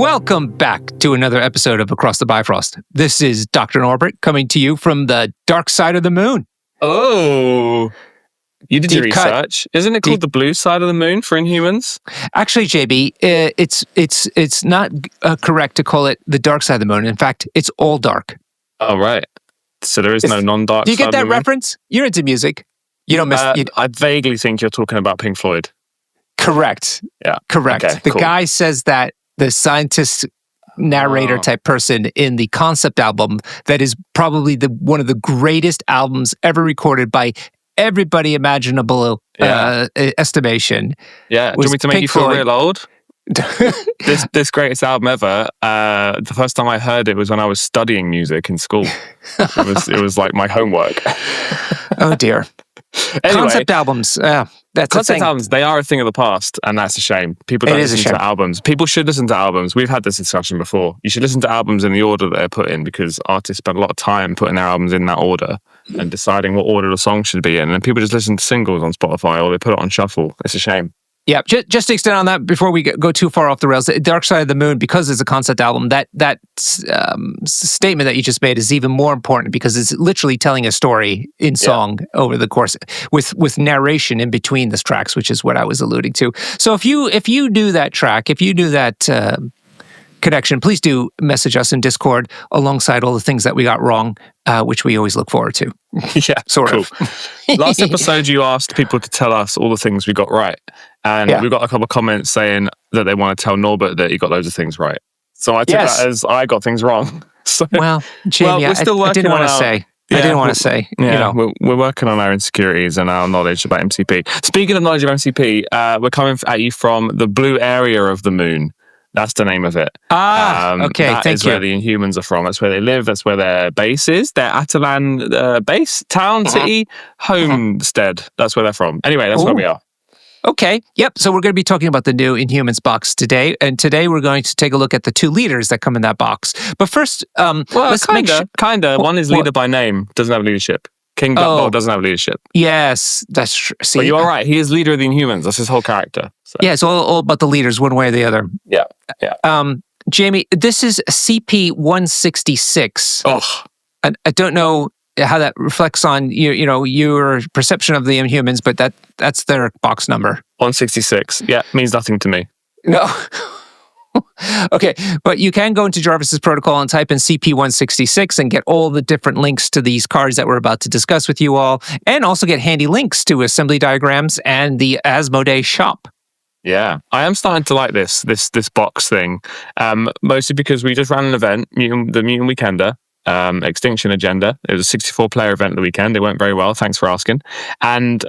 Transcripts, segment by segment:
Welcome back to another episode of Across the Bifrost. This is Dr. Norbert coming to you from the dark side of the moon. Oh, you did your research. Isn't it called the blue side of the moon for Inhumans? Actually, JB, it's not correct to call it the dark side of the moon. In fact, it's all dark. Oh, right. So there is no non-dark side. Do you get that reference? You're into music. You don't miss. I vaguely think you're talking about Pink Floyd. Correct. Yeah. Correct. Okay, the cool. guy says that the scientist narrator type person in the concept album that is probably one of the greatest albums ever recorded by everybody imaginable estimation. Yeah. Do you want me to make you feel real old? this greatest album ever. The first time I heard it was when I was studying music in school. It was like my homework. Oh dear. Anyway, concept albums. That's concept albums. They are a thing of the past, and that's a shame. People don't listen to albums. People should listen to albums. We've had this discussion before. You should listen to albums in the order that they're put in, because artists spend a lot of time putting their albums in that order and deciding what order the song should be in. And people just listen to singles on Spotify, or they put it on shuffle. It's a shame. Yeah, just to extend on that before we go too far off the rails, Dark Side of the Moon, because it's a concept album, that statement that you just made is even more important, because it's literally telling a story in song over the course with narration in between the tracks, which is what I was alluding to. So if you do that track, if you do that connection, please do message us in Discord alongside all the things that we got wrong, which we always look forward to. Yeah, sort cool. of. Last episode, you asked people to tell us all the things we got right. And we got a couple of comments saying that they want to tell Norbert that he got loads of things right. So I took that as I got things wrong. So, well, Jamie, we're still I didn't want to say. Yeah, I didn't want to say. Yeah, we're working on our insecurities and our knowledge about MCP. Speaking of knowledge of MCP, we're coming at you from the blue area of the moon. That's the name of it. Okay, that is where the Inhumans are from. That's where they live. That's where their base is. Their Atalan base, town, city, homestead. That's where they're from. Anyway, that's where we are. Okay, yep. So we're going to be talking about the new Inhumans box today. And today we're going to take a look at the two leaders that come in that box. But first, let's kind of. One is leader by name, doesn't have leadership. King Black Bolt doesn't have leadership. Yes, that's true. See, but you are right. He is leader of the Inhumans. That's his whole character. So. Yeah, it's all about the leaders, one way or the other. Yeah. Jamie, this is CP-166. Oh. I don't know how that reflects on your perception of the Inhumans, but that's their box number. 166. Yeah, means nothing to me. No. Okay, but you can go into Jarvis's protocol and type in CP-166 and get all the different links to these cards that we're about to discuss with you all, and also get handy links to assembly diagrams and the Asmodee shop. Yeah, I am starting to like this box thing, mostly because we just ran an event, the Mutant Weekender, Extinction Agenda. It was a 64-player event at the weekend. It went very well. Thanks for asking. And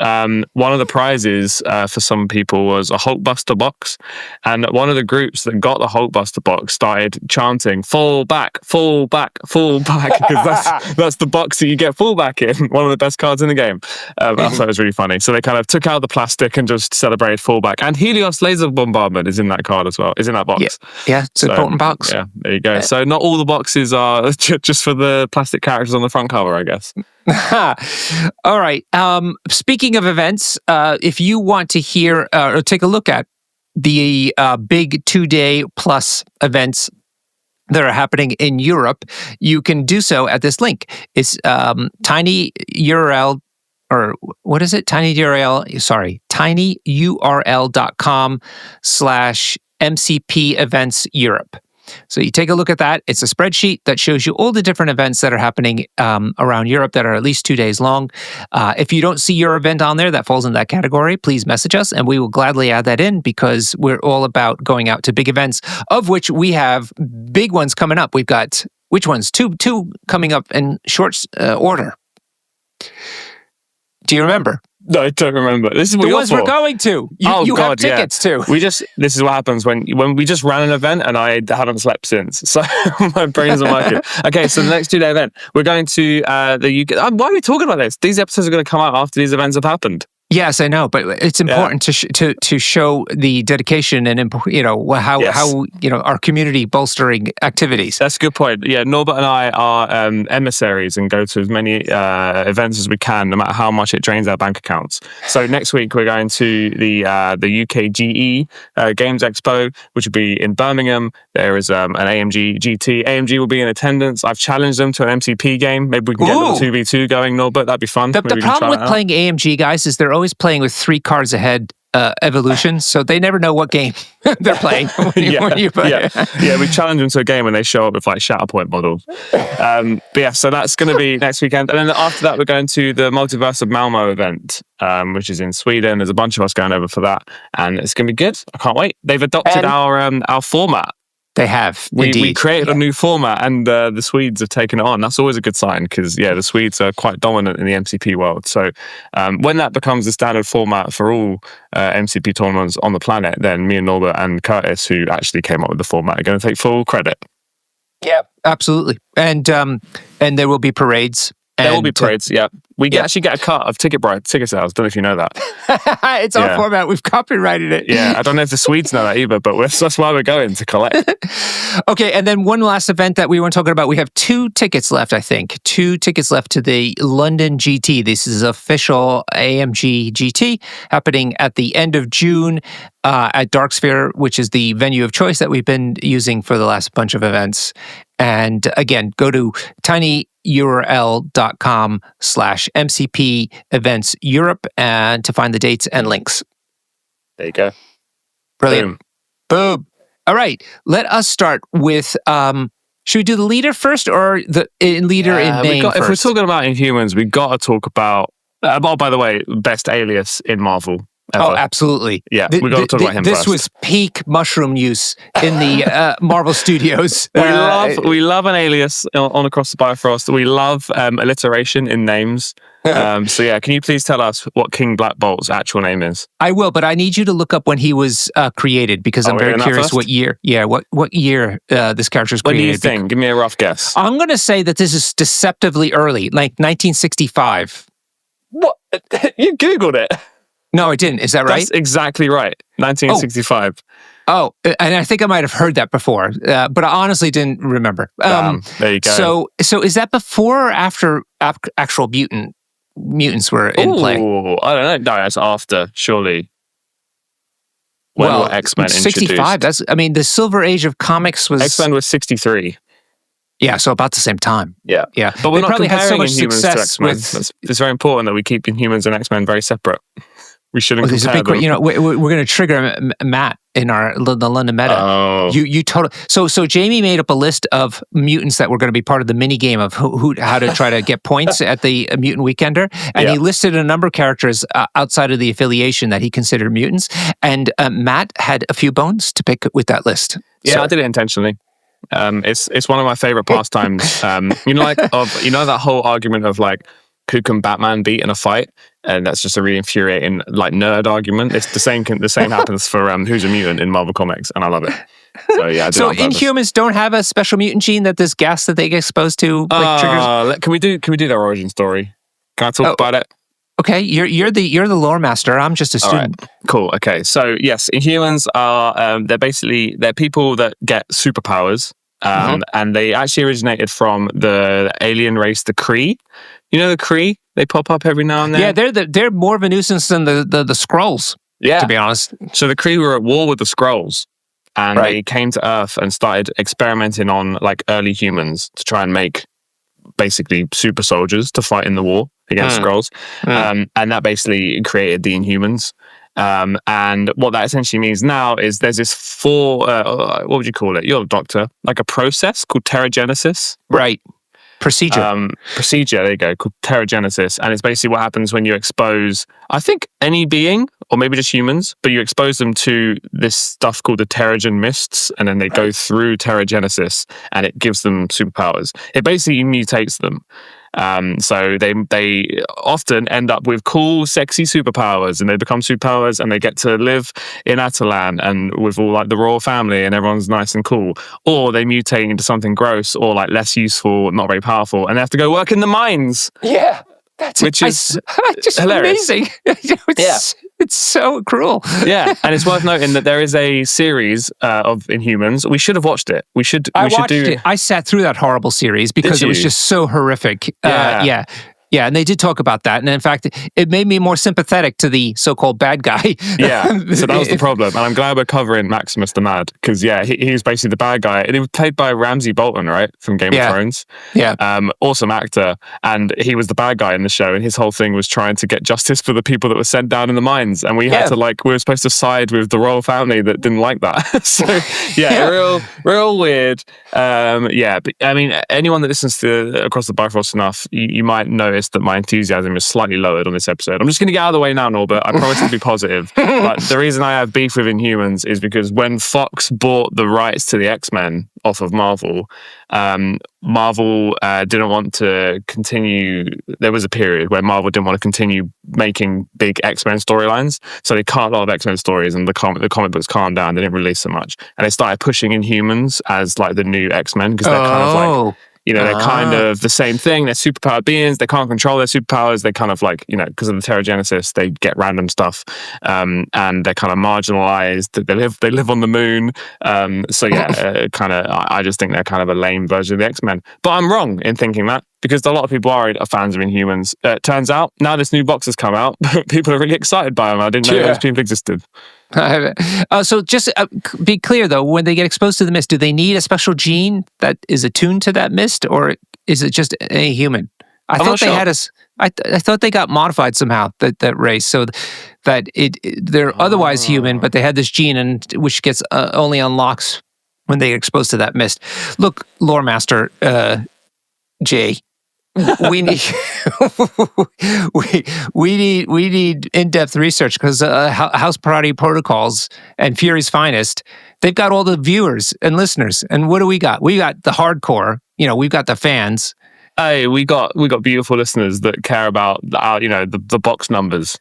one of the prizes for some people was a Hulkbuster box. And one of the groups that got the Hulkbuster box started chanting, "Fall back, fall back, fall back," because that's the box that you get fall back in. One of the best cards in the game. I thought it was really funny. So they kind of took out the plastic and just celebrated fall back. And Helios Laser Bombardment is in that card as well. Is in that box. Yeah, it's an important box. Yeah, there you go. So not all the boxes are just for the plastic characters on the front cover, I guess. All right. Speaking of events, if you want to hear or take a look at the big 2-day plus events that are happening in Europe, you can do so at this link. It's tinyurl, or what is it? tinyurl.com/MCP events Europe. So you take a look at that. It's a spreadsheet that shows you all the different events that are happening around Europe that are at least 2 days long. If you don't see your event on there that falls in that category, please message us and we will gladly add that in, because we're all about going out to big events, of which we have big ones coming up. We've got, which ones? Two coming up in short order. Do you remember? No, I don't remember. This is what the ones we're going to. You have tickets to. This is what happens when we just ran an event and I haven't slept since. So my brain isn't working. Okay, so the next 2-day event, we're going to the UK. Why are we talking about this? These episodes are going to come out after these events have happened. Yes, I know, but it's important to show the dedication and how our community bolstering activities. That's a good point. Yeah, Norbert and I are emissaries and go to as many events as we can, no matter how much it drains our bank accounts. So next week we're going to the UKGE Games Expo, which will be in Birmingham. There is an AMG GT. AMG will be in attendance. I've challenged them to an MCP game. Maybe we can get a little 2v2 going, Norbert. That'd be fun. The problem with playing AMG, guys, is they're always playing with 3 cards ahead evolution, so they never know what game they're playing when you play. Yeah, we challenge them to a game and they show up with like Shatterpoint models. But yeah, so that's going to be next weekend. And then after that, we're going to the Multiverse of Malmo event, which is in Sweden. There's a bunch of us going over for that, and it's going to be good. I can't wait. They've adopted our format. They have. We created a new format, and the Swedes have taken it on. That's always a good sign because, the Swedes are quite dominant in the MCP world. So when that becomes the standard format for all MCP tournaments on the planet, then me and Norbert and Curtis, who actually came up with the format, are going to take full credit. Yeah, absolutely. And there will be parades. There will be parades, yeah. We actually get a cut of ticket sales. Don't know if you know that. It's our format. We've copyrighted it. Yeah, I don't know if the Swedes know that either, but that's why we're going to collect. Okay, and then one last event that we weren't talking about. We have 2 tickets left, I think. 2 tickets left to the London GT. This is official AMG GT happening at the end of June at Dark Sphere, which is the venue of choice that we've been using for the last bunch of events. And again, go to tinyurl.com/MCP events Europe and to find the dates and links. There you go. Brilliant. Boom. All right. Let us start with, should we do the leader first or the leader in name first? If we're talking about Inhumans, we got to talk about, by the way, best alias in Marvel. Ever. Oh, absolutely. Yeah, we got to talk about him first. This was peak mushroom use in the Marvel Studios. We love an alias on across the Bifrost. We love alliteration in names. So yeah, can you please tell us what King Black Bolt's actual name is? I will, but I need you to look up when he was created because I'm very curious what year. Yeah, what year this character was created. When do you think? Give me a rough guess. I'm going to say that this is deceptively early, like 1965. What? You Googled it? No, I didn't. Is that right? That's exactly right. 1965. Oh, and I think I might have heard that before, but I honestly didn't remember. There you go. So is that before or after actual mutants were in play? I don't know. No, that's after, surely. When were X-Men 65. introduced? The Silver Age of comics was... X-Men was 63. Yeah, so about the same time. Yeah. But we're not comparing so much Inhumans to X-Men. It's very important that we keep Inhumans and X-Men very separate. We shouldn't compare them. We're going to trigger Matt in the London meta. Oh. You totally. So Jamie made up a list of mutants that were going to be part of the mini game of how to try to get points at the Mutant Weekender, and he listed a number of characters outside of the affiliation that he considered mutants. And Matt had a few bones to pick with that list. Yeah, I did it intentionally. It's one of my favorite pastimes. That whole argument of like, who can Batman beat in a fight? And that's just a really infuriating, like, nerd argument. It's the same happens for who's a mutant in Marvel Comics, and I love it. So yeah, so Inhumans don't have a special mutant gene that this gas that they get exposed to triggers. Can we do their origin story? Can I talk about it? Okay, you're the lore master. I'm just a student. Right. Cool. Okay, so yes, Inhumans are they're people that get superpowers. And they actually originated from the alien race, the Kree. You know the Kree? They pop up every now and then. Yeah, they're more of a nuisance than the Skrulls. Yeah, to be honest. So the Kree were at war with the Skrulls, and they came to Earth and started experimenting on like early humans to try and make basically super soldiers to fight in the war against Skrulls. And that basically created the Inhumans. And what that essentially means now is there's this what would you call it? You're a doctor. Like a process called teragenesis. Right. Procedure. Procedure, there you go, called teragenesis. And it's basically what happens when you expose, I think, any being, or maybe just humans, but you expose them to this stuff called the Terrigen mists, and then they go through teragenesis, and it gives them superpowers. It basically mutates them. So they often end up with cool, sexy superpowers, and they become superpowers, and they get to live in Atalan and with all like the royal family, and everyone's nice and cool. Or they mutate into something gross or like less useful, not very powerful, and they have to go work in the mines. Yeah. which is just hilarious. amazing. It's so cruel. Yeah, and it's worth noting that there is a series of Inhumans. We should have watched it. I watched it. I sat through that horrible series because it was just so horrific. Yeah, and they did talk about that. And in fact, it made me more sympathetic to the so-called bad guy. Yeah, so that was the problem. And I'm glad we're covering Maximus the Mad, because, he was basically the bad guy. And he was played by Ramsay Bolton, right, from Game of Thrones. Yeah. Awesome actor. And he was the bad guy in the show. And his whole thing was trying to get justice for the people that were sent down in the mines. And we had to, we were supposed to side with the royal family that didn't like that. So, real weird. But I mean, anyone that listens to Across the Bifrost enough, you might notice that my enthusiasm is slightly lowered on this episode. I'm just going to get out of the way now, Norbert. I promise to be positive. But the reason I have beef with Inhumans is because when Fox bought the rights to the X-Men off of Marvel, Marvel didn't want to continue. There was a period where Marvel didn't want to continue making big X-Men storylines, so they cut a lot of X-Men stories, and the comic books calmed down. They didn't release so much, and they started pushing Inhumans as like the new X-Men, because they're kind of like, they're kind of the same thing. They're superpowered beings. They can't control their superpowers. They kind of like, because of the Terrigenesis, they get random stuff, and they're kind of marginalized. They live on the moon. I just think they're kind of a lame version of the X-Men. But I'm wrong in thinking that, because a lot of people are fans of Inhumans. Turns out, now this new box has come out, people are really excited by them. I didn't know those people existed. So just be clear, though, when they get exposed to the mist, do they need a special gene that is attuned to that mist, or is it just a human? I thought they got modified somehow, that race, so that they're otherwise human, but they had this gene, which gets only unlocks when they get exposed to that mist. Look, Lore Master Jay, we need we need in-depth research, because House Party Protocols and Fury's Finest, they've got all the viewers and listeners. And what do we got? We got the hardcore. We've got the fans. Hey, we got beautiful listeners that care about the box numbers.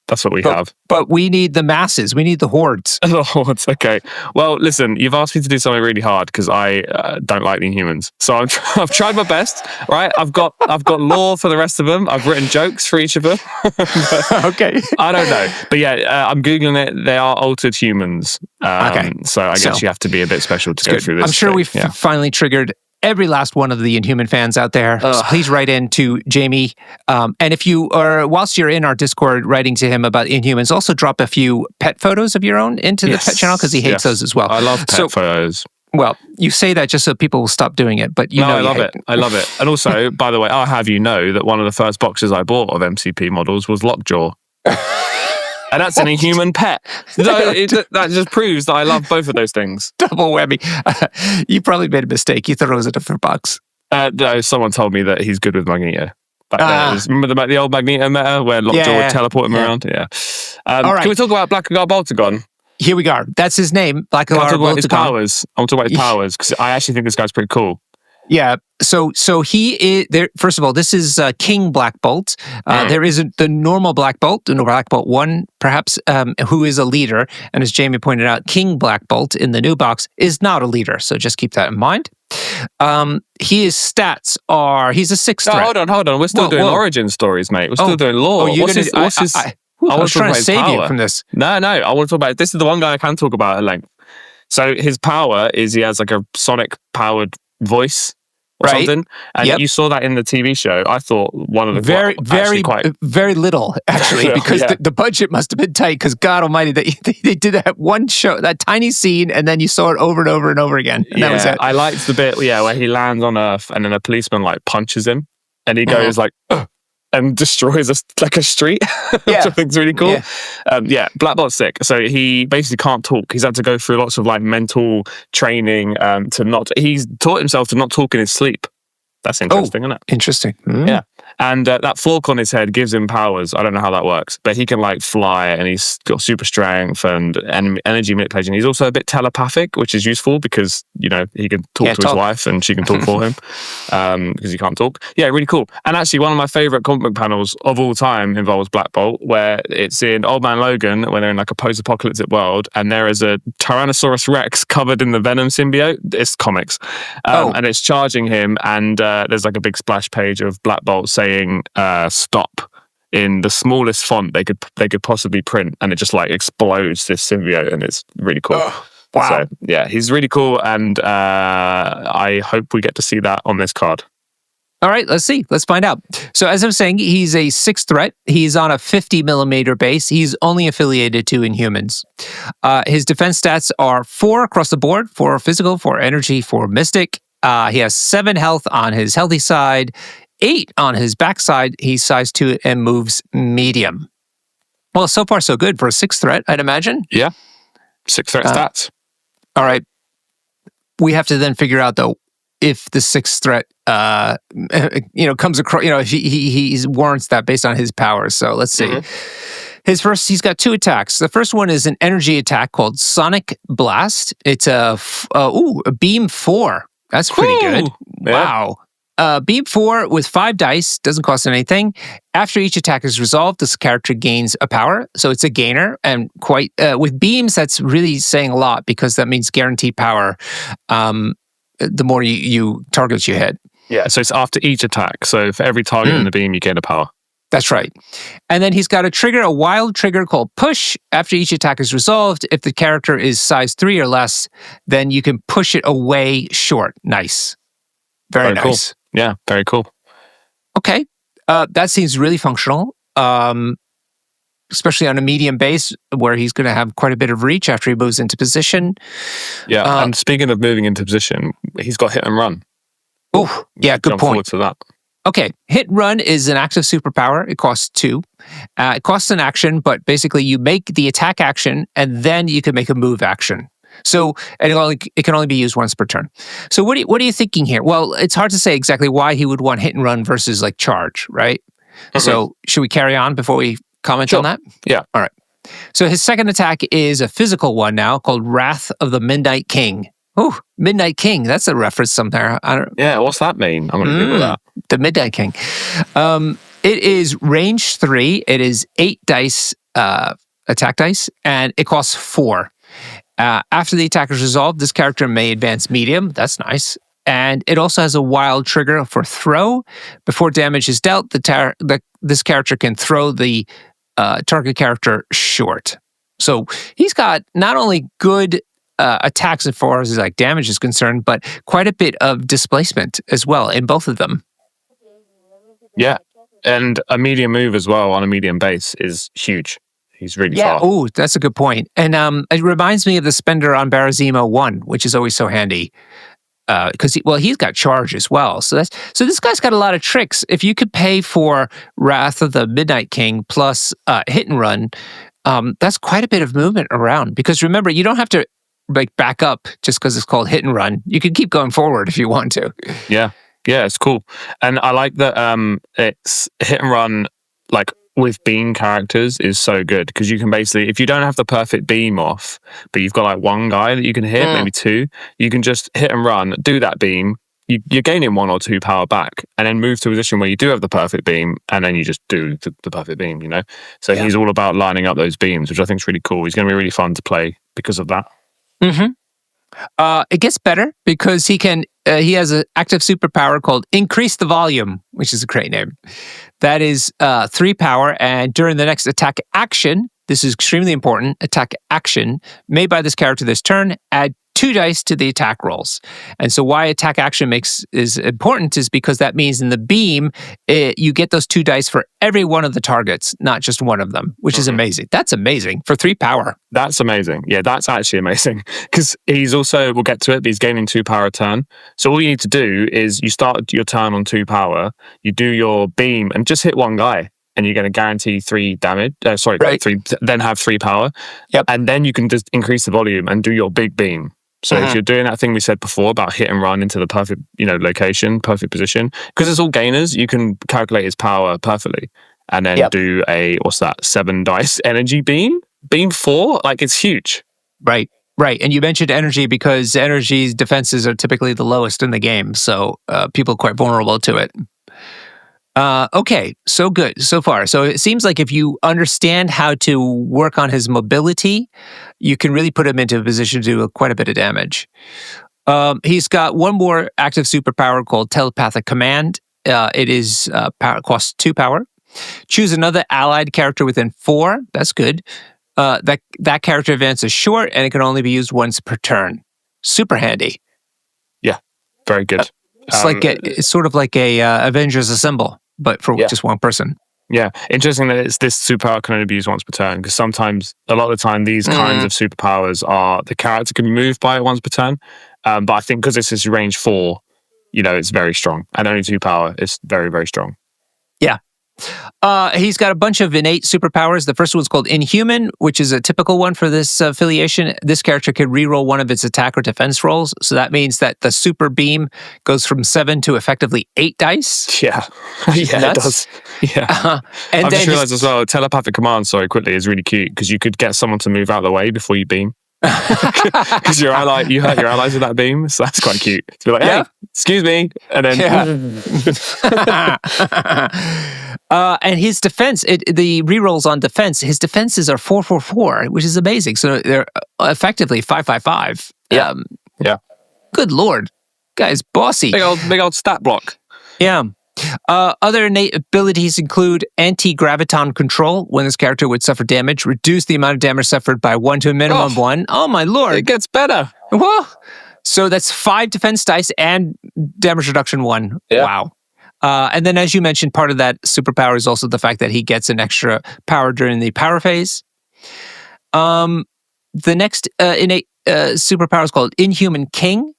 That's what we have. But we need the masses. We need the hordes. The hordes. Okay. Well, listen, you've asked me to do something really hard, because I don't like the Inhumans. So I've tried my best, right? I've got lore for the rest of them. I've written jokes for each of them. Okay. I don't know. But I'm Googling it. They are altered humans. Okay. So I guess you have to be a bit special to go through this. I'm sure we've finally triggered every last one of the Inhuman fans out there. Please write in to Jamie. And if you are, whilst you're in our Discord writing to him about Inhumans, also drop a few pet photos of your own into the pet channel, because he hates those as well. I love pet photos. Well, you say that just so people will stop doing it, but I love it. I love it. And also, by the way, I'll have you know that one of the first boxes I bought of MCP models was Lockjaw. And that's an Inhuman pet. That just proves that I love both of those things. Double whammy. You probably made a mistake. You thought it was a different box. No, someone told me that he's good with Magneto. Remember the old Magneto meta where Lockjaw would teleport him around? Yeah. All right. Can we talk about Blackguard Boltagon? Here we go. That's his name. Blackguard Boltagon. I want to talk about his powers, because I actually think this guy's pretty cool. Yeah. So he is there. First of all, this is King Black Bolt. There is the normal Black Bolt, Black Bolt 1, perhaps, who is a leader. And as Jamie pointed out, King Black Bolt in the new box is not a leader. So just keep that in mind. His stats are, he's a 6th threat. Hold on. We're still doing origin stories, mate. We're still doing lore. I was trying to save you from this. No. I want to talk about, this is the one guy I can talk about at length. So his power is he has like a sonic powered voice or something, and you saw that in the TV show. I thought one of the very little actually, because the budget must have been tight, because God Almighty, they did that one show, that tiny scene, and then you saw it over and over and over again, and that was it. I liked the bit where he lands on Earth and then a policeman like punches him and he goes like and destroys a street, which I think is really cool. Black Bolt's sick. So he basically can't talk. He's had to go through lots of like mental training he's taught himself to not talk in his sleep. That's interesting, isn't it? Interesting. Yeah. And that fork on his head gives him powers. I don't know how that works, but he can like fly, and he's got super strength and energy manipulation. He's also a bit telepathic, which is useful because, he can talk to his wife and she can talk for him because he can't talk. Yeah, really cool. And actually, one of my favorite comic book panels of all time involves Black Bolt, where it's in Old Man Logan when they're in like a post-apocalyptic world, and there is a Tyrannosaurus Rex covered in the Venom symbiote. It's comics. And it's charging him, and there's like a big splash page of Black Bolt saying saying "stop" in the smallest font they could possibly print, and it just like explodes this symbiote, and it's really cool. Oh, wow. So yeah, he's really cool, and I hope we get to see that on this card. All right, let's see. Let's find out. So as I was saying, he's a 6 threat. He's on a 50 millimeter base. He's only affiliated to Inhumans. His defense stats are 4 across the board, 4 physical, 4 energy, 4 mystic. He has 7 health on his healthy side, 8 on his backside. He's size 2 and moves medium. Well, so far so good for a 6 threat, I'd imagine. Yeah, 6 threat stats. All right. We have to then figure out, though, if the 6th threat, comes across, if he warrants that based on his powers. So let's see. He's got 2 attacks. The first one is an energy attack called Sonic Blast. It's a beam 4. That's pretty good. Yeah. Wow. Beam 4 with 5 dice, doesn't cost anything. After each attack is resolved, this character gains a power. So it's a gainer. And with beams, that's really saying a lot because that means guaranteed power. The more targets you hit. Yeah, so it's after each attack. So for every target in the beam, you gain a power. That's right. And then he's got a wild trigger called Push. After each attack is resolved, if the character is size 3 or less, then you can push it away short. Nice. Very nice. Cool. Yeah, very cool. Okay. That seems really functional. Especially on a medium base where he's going to have quite a bit of reach after he moves into position. Yeah, and speaking of moving into position, he's got hit and run. Oh, yeah, good Jump point. forward to that. Okay, hit and run is an active superpower. It costs 2. It costs an action, but basically you make the attack action and then you can make a move action. So it can only be used once per turn. So what are you thinking here? Well, it's hard to say exactly why he would want hit and run versus like charge, right? So should we carry on before we comment on that? Yeah. All right. So his second attack is a physical one now called Wrath of the Midnight King. Oh, Midnight King. That's a reference somewhere. Yeah, what's that mean? I'm going to Google that. The Midnight King. It is range 3. It is 8 dice, attack dice, and it costs 4. After the attack is resolved, this character may advance medium. That's nice. And it also has a wild trigger for throw. Before damage is dealt, this character can throw the target character short. So he's got not only good attacks as far as like damage is concerned, but quite a bit of displacement as well in both of them. Yeah, and a medium move as well on a medium base is huge. He's really far. Oh, that's a good point. And it reminds me of the spender on Barazimo 1, which is always so handy. Because he's got charge as well. So this guy's got a lot of tricks. If you could pay for Wrath of the Midnight King plus hit and run, that's quite a bit of movement around. Because remember, you don't have to back up just because it's called hit and run. You can keep going forward if you want to. Yeah, it's cool, and I like that. It's hit and run like with beam characters is so good because you can basically, if you don't have the perfect beam off, but you've got like one guy that you can hit, maybe 2, you can just hit and run, do that beam, you're gaining 1 or 2 power back, and then move to a position where you do have the perfect beam, and then you just do the perfect beam, So he's all about lining up those beams, which I think is really cool. He's going to be really fun to play because of that. It gets better because he has an active superpower called Increase the Volume, which is a great name. That is 3 power, and during the next attack action, this is extremely important, attack action made by this character this turn, add 2 dice to the attack rolls. And so why attack action is important is because that means in the beam, you get those 2 dice for every one of the targets, not just one of them, which is amazing. That's amazing for 3 power. That's amazing. Yeah, that's actually amazing. Because we'll get to it, but he's gaining 2 power a turn. So all you need to do is you start your turn on 2 power, you do your beam and just hit one guy. And you're going to guarantee 3 damage. 3. Then have 3 power. Yep. And then you can just increase the volume and do your big beam. So if you're doing that thing we said before about hit and run into the perfect, location, perfect position, because it's all gainers, you can calculate his power perfectly, and then do a 7 dice energy beam 4. Like it's huge. Right. And you mentioned energy because energy's defenses are typically the lowest in the game, so people are quite vulnerable to it. Okay, so good so far. So it seems like if you understand how to work on his mobility, you can really put him into a position to do quite a bit of damage. He's got one more active superpower called Telepathic Command. It is costs 2 power. Choose another allied character within 4. That's good. That character advances short, and it can only be used once per turn. Super handy. Yeah, very good. It's sort of like a Avengers Assemble, but for just one person. Yeah, interesting that this superpower can only be used once per turn, because sometimes, a lot of the time, these kinds of superpowers are the character can be moved by it once per turn. But I think because this is range 4, it's very strong, and only 2 power. It's very, very strong. Yeah. He's got a bunch of innate superpowers. The first one's called Inhuman, which is a typical one for this affiliation. This character can reroll one of its attack or defense rolls. So that means that the super beam goes from 7 to effectively 8 dice. Yeah. Yeah, it does. Yeah. And I've just realized as well, telepathic command, quickly, is really cute, because you could get someone to move out of the way before you beam. Because you hurt your allies with that beam, so that's quite cute. To be like, hey, excuse me, and then and his defense, the rerolls on defense, his defenses are 4/4/4, which is amazing. So they're effectively 5/5/5. Yeah. Good lord, guy's bossy. Big old stat block. Yeah. Other innate abilities include anti-graviton control. When this character would suffer damage, reduce the amount of damage suffered by 1 to a minimum of 1. Oh my lord. It gets better. Well, so that's 5 defense dice and damage reduction 1. Yeah. Wow. And then, as you mentioned, part of that superpower is also the fact that he gets an extra power during the power phase. The next innate superpower is called Inhuman King.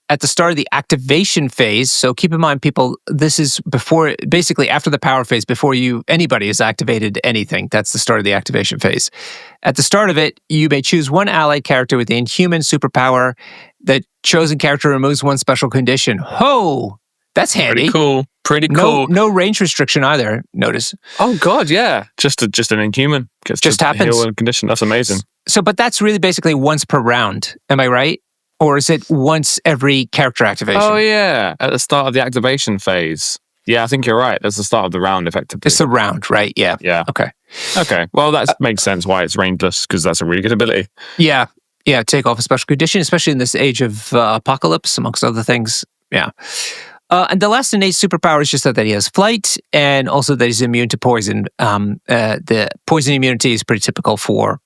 At the start of the activation phase, so keep in mind, people, this is basically after the power phase, before anybody has activated anything. That's the start of the activation phase. At the start of it, you may choose one allied character with the Inhuman superpower. The chosen character removes one special condition. Ho! That's handy. Pretty cool. No range restriction either, notice. Oh god, yeah. Just an Inhuman. Just happens. Heal a condition. That's amazing. So, but that's really basically once per round. Am I right? Or is it once every character activation? Oh, yeah. At the start of the activation phase. Yeah, I think you're right. That's the start of the round, effectively. It's the round, right? Yeah. Yeah. Okay. Well, that makes sense why it's rangeless, because that's a really good ability. Yeah. Yeah, take off a special condition, especially in this age of apocalypse, amongst other things. Yeah. And the last innate superpower is just that he has flight, and also that he's immune to poison. The poison immunity is pretty typical for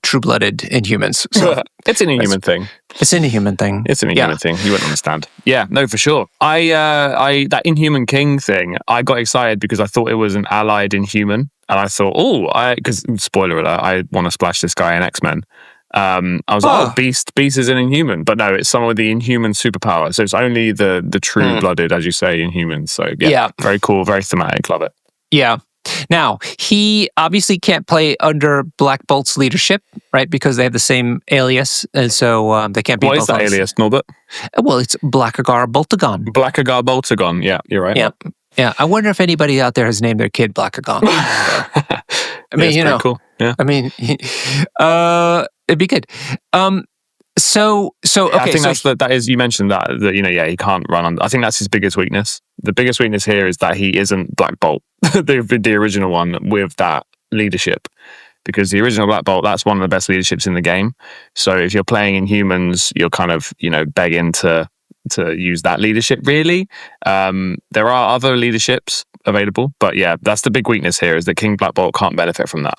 true-blooded Inhumans. So it's an Inhuman thing. It's an Inhuman thing. It's an Inhuman thing. You wouldn't understand. Yeah, no, for sure. That Inhuman King thing, I got excited because I thought it was an allied Inhuman, and I thought, because spoiler alert, I want to splash this guy in X-Men. I was like, Beast is an Inhuman, but no, it's someone with the Inhuman superpower. So it's only the true-blooded, as you say, Inhumans. So yeah, very cool, very thematic. Love it. Yeah. Now, he obviously can't play under Black Bolt's leadership, right? Because they have the same alias, and so they can't be. What is that alias, Norbert? Well, it's Blackagar Boltagon. Blackagar Boltagon. Yeah, you're right. Yeah. I wonder if anybody out there has named their kid Blackagon. I mean, cool. Yeah. I mean, it'd be good. So okay. I think that is. You mentioned that he can't run on. I think that's his biggest weakness. The biggest weakness here is that he isn't Black Bolt, the original one with that leadership, because the original Black Bolt, that's one of the best leaderships in the game. So if you're playing Inhumans, you're kind of begging to use that leadership. Really, there are other leaderships available, but yeah, that's the big weakness here, is that King Black Bolt can't benefit from that.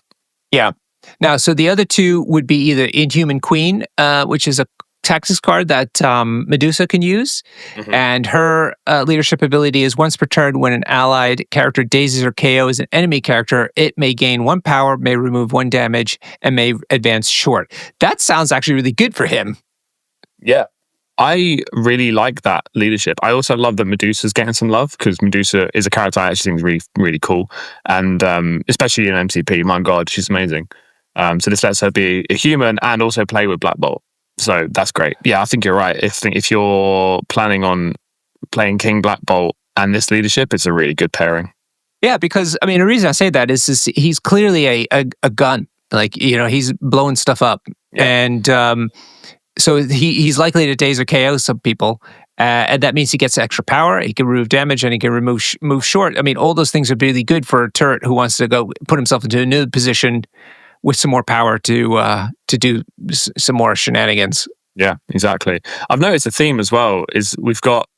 Yeah. Now, so the other two would be either Inhuman Queen, which is a tactics card that Medusa can use. Mm-hmm. And her leadership ability is once per turn, when an allied character dazes or KOs an enemy character, it may gain 1 power, may remove 1 damage, and may advance short. That sounds actually really good for him. Yeah. I really like that leadership. I also love that Medusa's getting some love, because Medusa is a character I actually think is really, really cool. And especially in MCP, my God, she's amazing. So this lets her be a human and also play with Black Bolt. So that's great. Yeah, I think you're right. If you're planning on playing King Black Bolt and this leadership, it's a really good pairing. Yeah, because the reason I say that is he's clearly a gun. He's blowing stuff up, and so he's likely to daze or KO some people, and that means he gets extra power. He can remove damage, and he can move short. All those things are really good for a turret who wants to go put himself into a new position with some more power to do some more shenanigans. Yeah, exactly. I've noticed a theme as well is we've got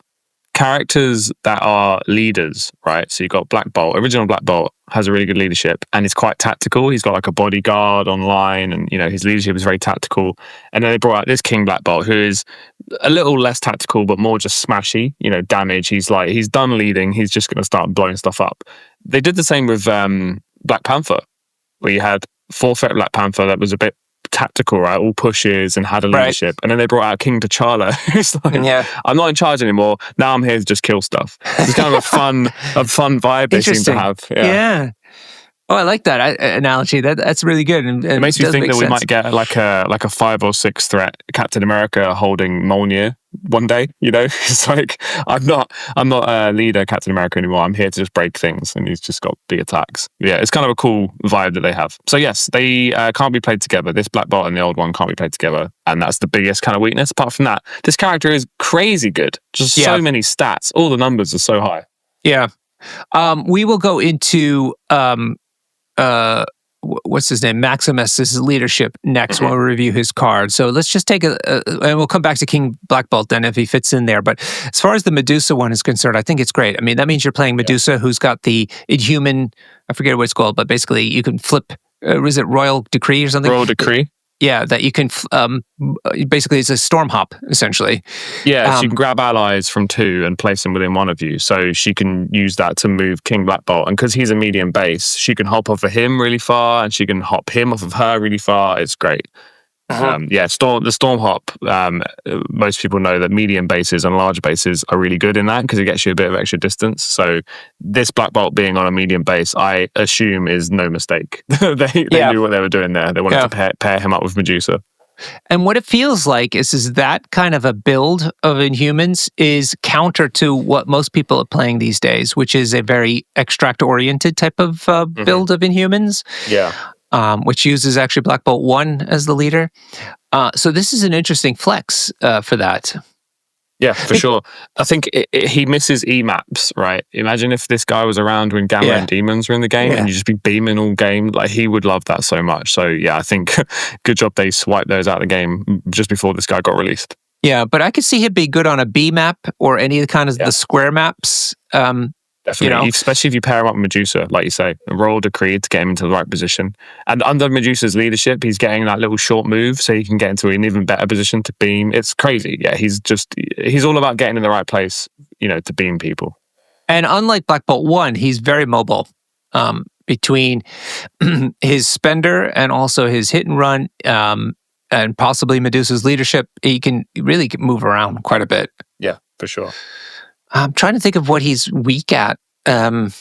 characters that are leaders, right? So you've got Black Bolt. Original Black Bolt has a really good leadership and he's quite tactical. He's got like a bodyguard online and, his leadership is very tactical. And then they brought out this King Black Bolt who is a little less tactical, but more just smashy, damage. He's done leading. He's just going to start blowing stuff up. They did the same with Black Panther, where you had 4-threat Black Panther that was a bit tactical, right? All pushes and had a leadership. Right. And then they brought out King T'Challa, who's like, I'm not in charge anymore. Now I'm here to just kill stuff. It's kind of a fun vibe they seem to have. Yeah. Oh, I like that analogy. That's really good. And it makes me think that we might get like a 5 or 6 threat Captain America holding Mjolnir one day. It's like I'm not a leader Captain America anymore. I'm here to just break things, and he's just got big attacks. Yeah, it's kind of a cool vibe that they have. So yes, they can't be played together. This Black Bolt and the old one can't be played together, and that's the biggest kind of weakness. Apart from that, this character is crazy good. Just so many stats. All the numbers are so high. Yeah. We will go into what's his name? Maximus' leadership next when we review his card. So let's just take and we'll come back to King Black Bolt then if he fits in there. But as far as the Medusa one is concerned, I think it's great. I mean, that means you're playing Medusa, who's got the Inhuman, I forget what it's called, but basically you can flip, is it Royal Decree or something? Royal Decree. Yeah, that you can, basically it's a storm hop, essentially. Yeah, she can grab allies from 2 and place them within one of you. So she can use that to move King Black Bolt. And because he's a medium base, she can hop off of him really far and she can hop him off of her really far. It's great. The storm hop, most people know that medium bases and large bases are really good in that because it gets you a bit of extra distance. So this Black Bolt being on a medium base, I assume is no mistake. They knew what they were doing there. They wanted to pair him up with Medusa. And what it feels like is that kind of a build of Inhumans is counter to what most people are playing these days, which is a very extract-oriented type of build of Inhumans. Yeah. Which uses actually Black Bolt 1 as the leader. So this is an interesting flex for that. Yeah, for sure. I think he misses E-maps, right? Imagine if this guy was around when Gamma and Demons were in the game and you just be beaming all game. Like, he would love that so much. So yeah, I think good job they swiped those out of the game just before this guy got released. Yeah, but I could see him be good on a B map or any of the kind of the square maps. Definitely, especially if you pair him up with Medusa, like you say, a Royal Decree to get him into the right position. And under Medusa's leadership, he's getting that little short move so he can get into an even better position to beam. It's crazy. Yeah, he's all about getting in the right place, to beam people. And unlike Black Bolt 1, he's very mobile between his spender and also his hit and run and possibly Medusa's leadership. He can really move around quite a bit. Yeah, for sure. I'm trying to think of what he's weak at. I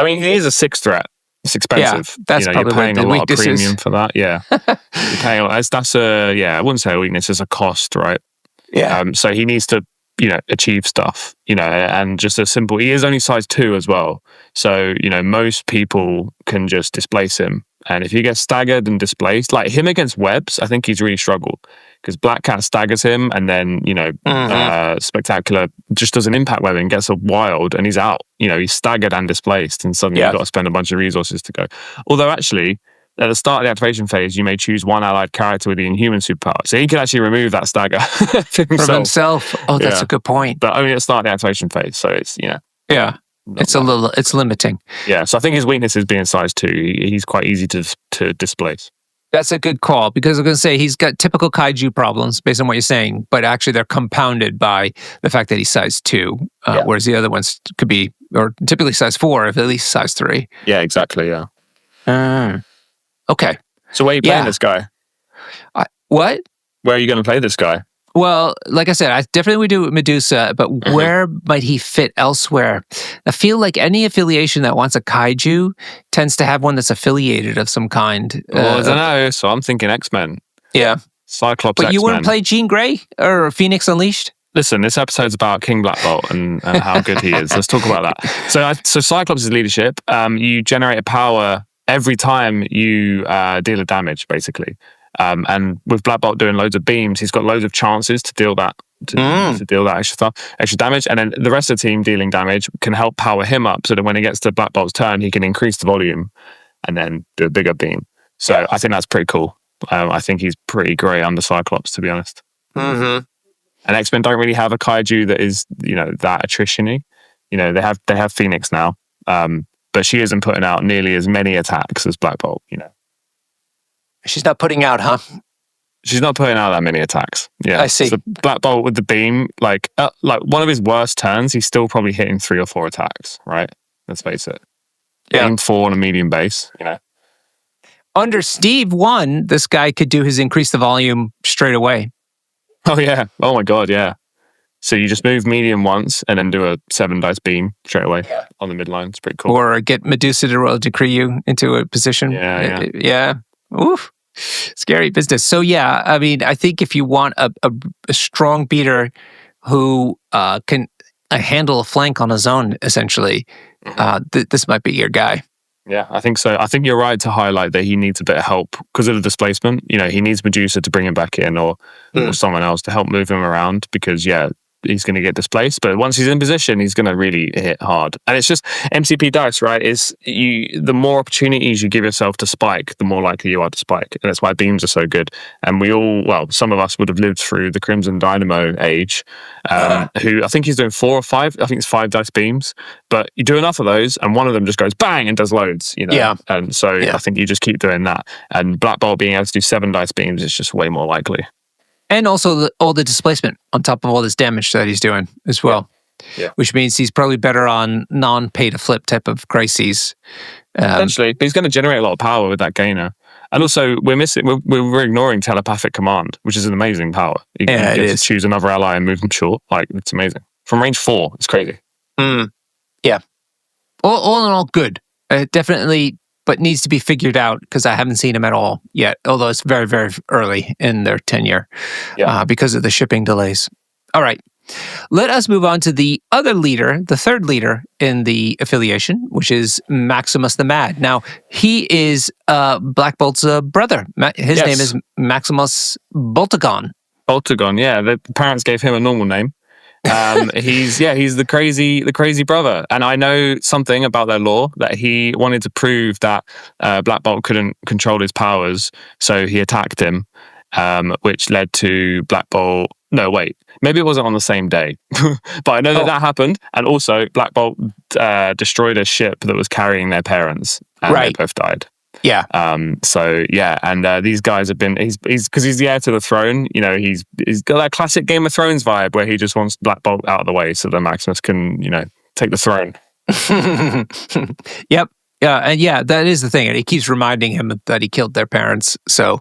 mean, he is a 6 threat. It's expensive. Yeah, that's probably you're paying a lot of premium is. For that. Yeah, you're paying. That's I wouldn't say a weakness. It's a cost, right? Yeah. So he needs to, achieve stuff. And just a simple. He is only size 2 as well. So most people can just displace him. And if he gets staggered and displaced, like him against webs, I think he's really struggled because Black Cat staggers him and then, Spectacular just does an impact web and gets a wild and he's out. He's staggered and displaced and suddenly you've got to spend a bunch of resources to go. Although actually, at the start of the activation phase, you may choose one allied character with the Inhuman superpower. So he can actually remove that stagger from himself. Oh, that's a good point. But only at the start of the activation phase. So it's, Yeah. It's limiting. Yeah, so I think his weakness is being size 2. He's quite easy to displace. That's a good call because I was going to say he's got typical kaiju problems based on what you're saying, but actually they're compounded by the fact that he's size 2, whereas the other ones could be, or typically size 4, if at least size 3. Yeah, exactly, yeah. Okay. So where are you playing this guy? What? Where are you going to play this guy? Well, like I said, I definitely would do Medusa, but where might he fit elsewhere? I feel like any affiliation that wants a kaiju tends to have one that's affiliated of some kind. Well, I don't know, so I'm thinking X-Men. Yeah. Cyclops But X-Men. you wouldn't play Jean Grey or Phoenix Unleashed? Listen, this episode's about King Black Bolt and how good he is. Let's talk about that. So Cyclops' leadership, you generate a power every time you deal a damage, basically. And with Black Bolt doing loads of beams, he's got loads of chances to deal that to deal that extra damage. And then the rest of the team dealing damage can help power him up so that when it gets to Black Bolt's turn, he can increase the volume and then do a bigger beam. So I think that's pretty cool. I think he's pretty great under Cyclops, to be honest. Mm-hmm. And X-Men don't really have a kaiju that is, that attrition-y. They have Phoenix now, but she isn't putting out nearly as many attacks as Black Bolt. She's not putting out, huh? She's not putting out that many attacks. Yeah, I see. So Black Bolt with the beam, like one of his worst turns, he's still probably hitting 3 or 4 attacks. Right? Let's face it. Yeah. Aim 4 on a medium base. Under Steve 1, this guy could do his increase the volume straight away. Oh yeah. Oh my god. Yeah. So you just move medium once and then do a 7 dice beam straight away on the midline. It's pretty cool. Or get Medusa to roll decree you into a position. Yeah. Oof. Scary business. So yeah, I mean, I think if you want a strong beater who can handle a flank on his own, essentially, this might be your guy. Yeah, I think so. I think you're right to highlight that he needs a bit of help because of the displacement. He needs Medusa to bring him back in or someone else to help move him around because, he's going to get displaced. But once he's in position, he's going to really hit hard. And it's just MCP dice, right? The more opportunities you give yourself to spike, the more likely you are to spike. And that's why beams are so good. And some of us would have lived through the Crimson Dynamo age, who I think he's doing 4 or 5. I think it's 5 dice beams. But you do enough of those, and one of them just goes bang and does loads. Yeah. And so I think you just keep doing that. And Black Bolt being able to do 7 dice beams is just way more likely. And also all the displacement on top of all this damage that he's doing as well. Yeah. Which means he's probably better on non-pay-to-flip type of crises. Essentially, but he's going to generate a lot of power with that gainer. And also, we're ignoring telepathic command, which is an amazing power. You get to choose another ally and move them short. It's amazing. From range 4, it's crazy. Yeah. All in all, good. Definitely, but needs to be figured out because I haven't seen him at all yet, although it's very, very early in their tenure because of the shipping delays. All right. Let us move on to the other leader, the third leader in the affiliation, which is Maximus the Mad. Now, he is Black Bolt's brother. His name is Maximus Boltagon. Boltagon, yeah. The parents gave him a normal name. He's the crazy brother. And I know something about their lore that he wanted to prove that Black Bolt couldn't control his powers, so he attacked him, which led to Black Bolt. No, wait. Maybe it wasn't on the same day. But I know that happened. And also, Black Bolt destroyed a ship that was carrying their parents. And they both died. Yeah. And these guys have been, he's because he's the heir to the throne, he's got that classic Game of Thrones vibe where he just wants Black Bolt out of the way so that Maximus can, take the throne. Yep. Yeah. And that is the thing. And he keeps reminding him that he killed their parents. So,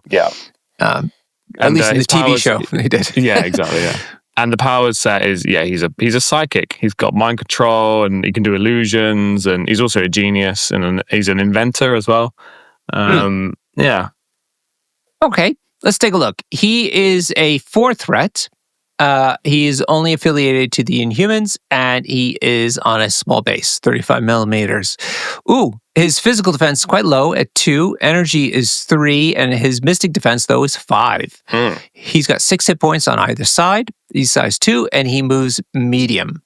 at least in the TV show, he did. Yeah, exactly. Yeah. And the power set is, he's a psychic. He's got mind control and he can do illusions, and he's also a genius and he's an inventor as well. Yeah. Okay, let's take a look. He is a 4 threat. He is only affiliated to the Inhumans, and he is on a small base, 35 millimeters. Ooh, his physical defense is quite low at 2. Energy is 3, and his mystic defense, though, is 5. He's got 6 hit points on either side. He's size 2, and he moves medium.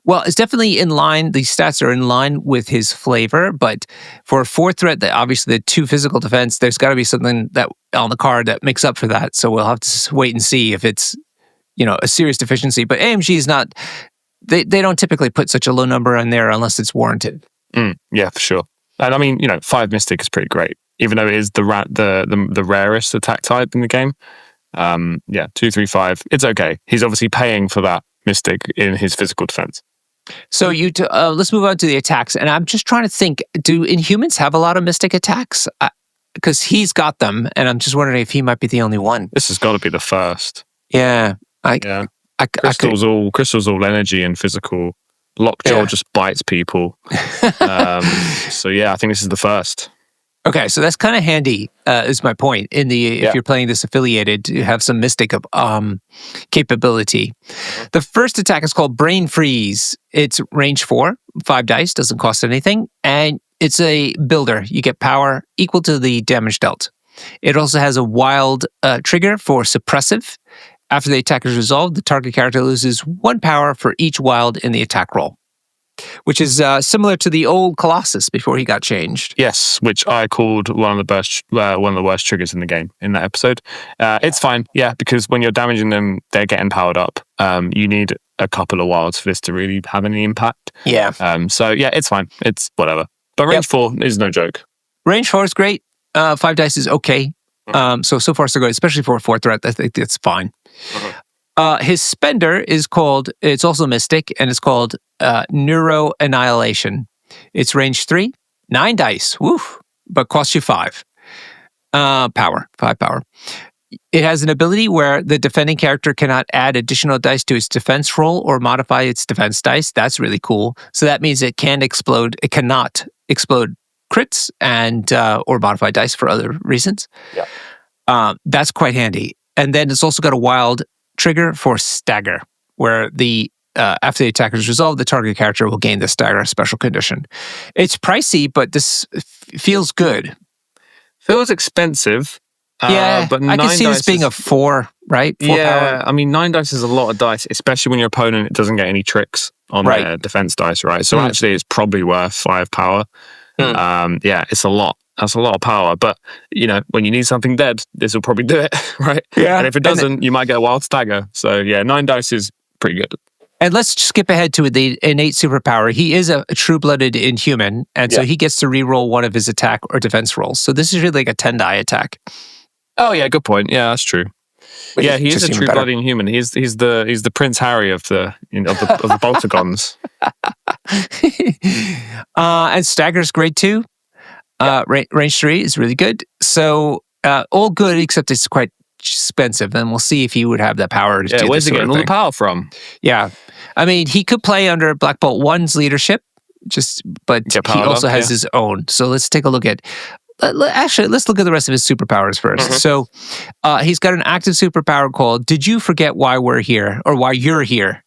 Well, it's definitely in line. These stats are in line with his flavor, but for a 4 threat, that obviously the 2 physical defense, there's got to be something that on the card that makes up for that. So we'll have to wait and see if it's a serious deficiency. But AMG is not. They don't typically put such a low number in there unless it's warranted. Yeah, for sure. And I mean, 5 Mystic is pretty great, even though it is the rarest attack type in the game. 2, 3, 5. It's okay. He's obviously paying for that Mystic in his physical defense. So let's move on to the attacks. And I'm just trying to think, do Inhumans have a lot of Mystic attacks? Because he's got them, and I'm just wondering if he might be the only one. This has got to be the first. Yeah. Crystal's all energy and physical. Lockjaw just bites people. I think this is the first. Okay, so that's kind of handy, is my point. If you're playing this affiliated, to have some mystic capability. The first attack is called Brain Freeze. It's range 4, 5 dice, doesn't cost anything, and it's a builder. You get power equal to the damage dealt. It also has a wild trigger for suppressive. After the attack is resolved, the target character loses 1 power for each wild in the attack roll. which is similar to the old Colossus before he got changed. Yes, which I called one of the worst triggers in the game in that episode. It's fine, yeah, because when you're damaging them, they're getting powered up. You need a couple of wilds for this to really have any impact. Yeah. So yeah, it's fine. It's whatever. But range 4 is no joke. Range 4 is great. 5 dice is okay. So far so good, especially for a 4th threat. I think it's fine. His spender it's also Mystic, and it's called Neuro Annihilation. It's range 3, 9 dice, woof, but costs you 5 power. It has an ability where the defending character cannot add additional dice to its defense roll or modify its defense dice. That's really cool. So that means it cannot explode crits and or modify dice for other reasons. Yeah. That's quite handy. And then it's also got a wild trigger for stagger, where after the attack is resolved, the target character will gain the stagger special condition. It's pricey, but this feels good. Feels expensive. But I can see this being a 4, right? 4 power. I mean, 9 dice is a lot of dice, especially when your opponent doesn't get any tricks on their defense dice, right? So actually, it's probably worth 5 power. It's a lot. That's a lot of power. But, when you need something dead, this will probably do it, right? Yeah. And if it doesn't, you might get a wild stagger. So, 9 dice is pretty good. And let's skip ahead to the innate superpower. He is a true-blooded Inhuman, and so he gets to re-roll one of his attack or defense rolls. So this is really like a 10-die attack. Oh, yeah, good point. Yeah, that's true. But he is a true-blooded Inhuman. He's the Prince Harry of the the Boltagons. And stagger's great too. Range 3 is really good. So all good, except it's quite expensive. And we'll see if he would have that power to do where's this he getting all the power from? Yeah, I mean, he could play under Black Bolt 1's leadership, but he also has his own. So let's take a look at. Actually, let's look at the rest of his superpowers first. So he's got an active superpower called "Did You Forget Why We're Here" or "Why You're Here,"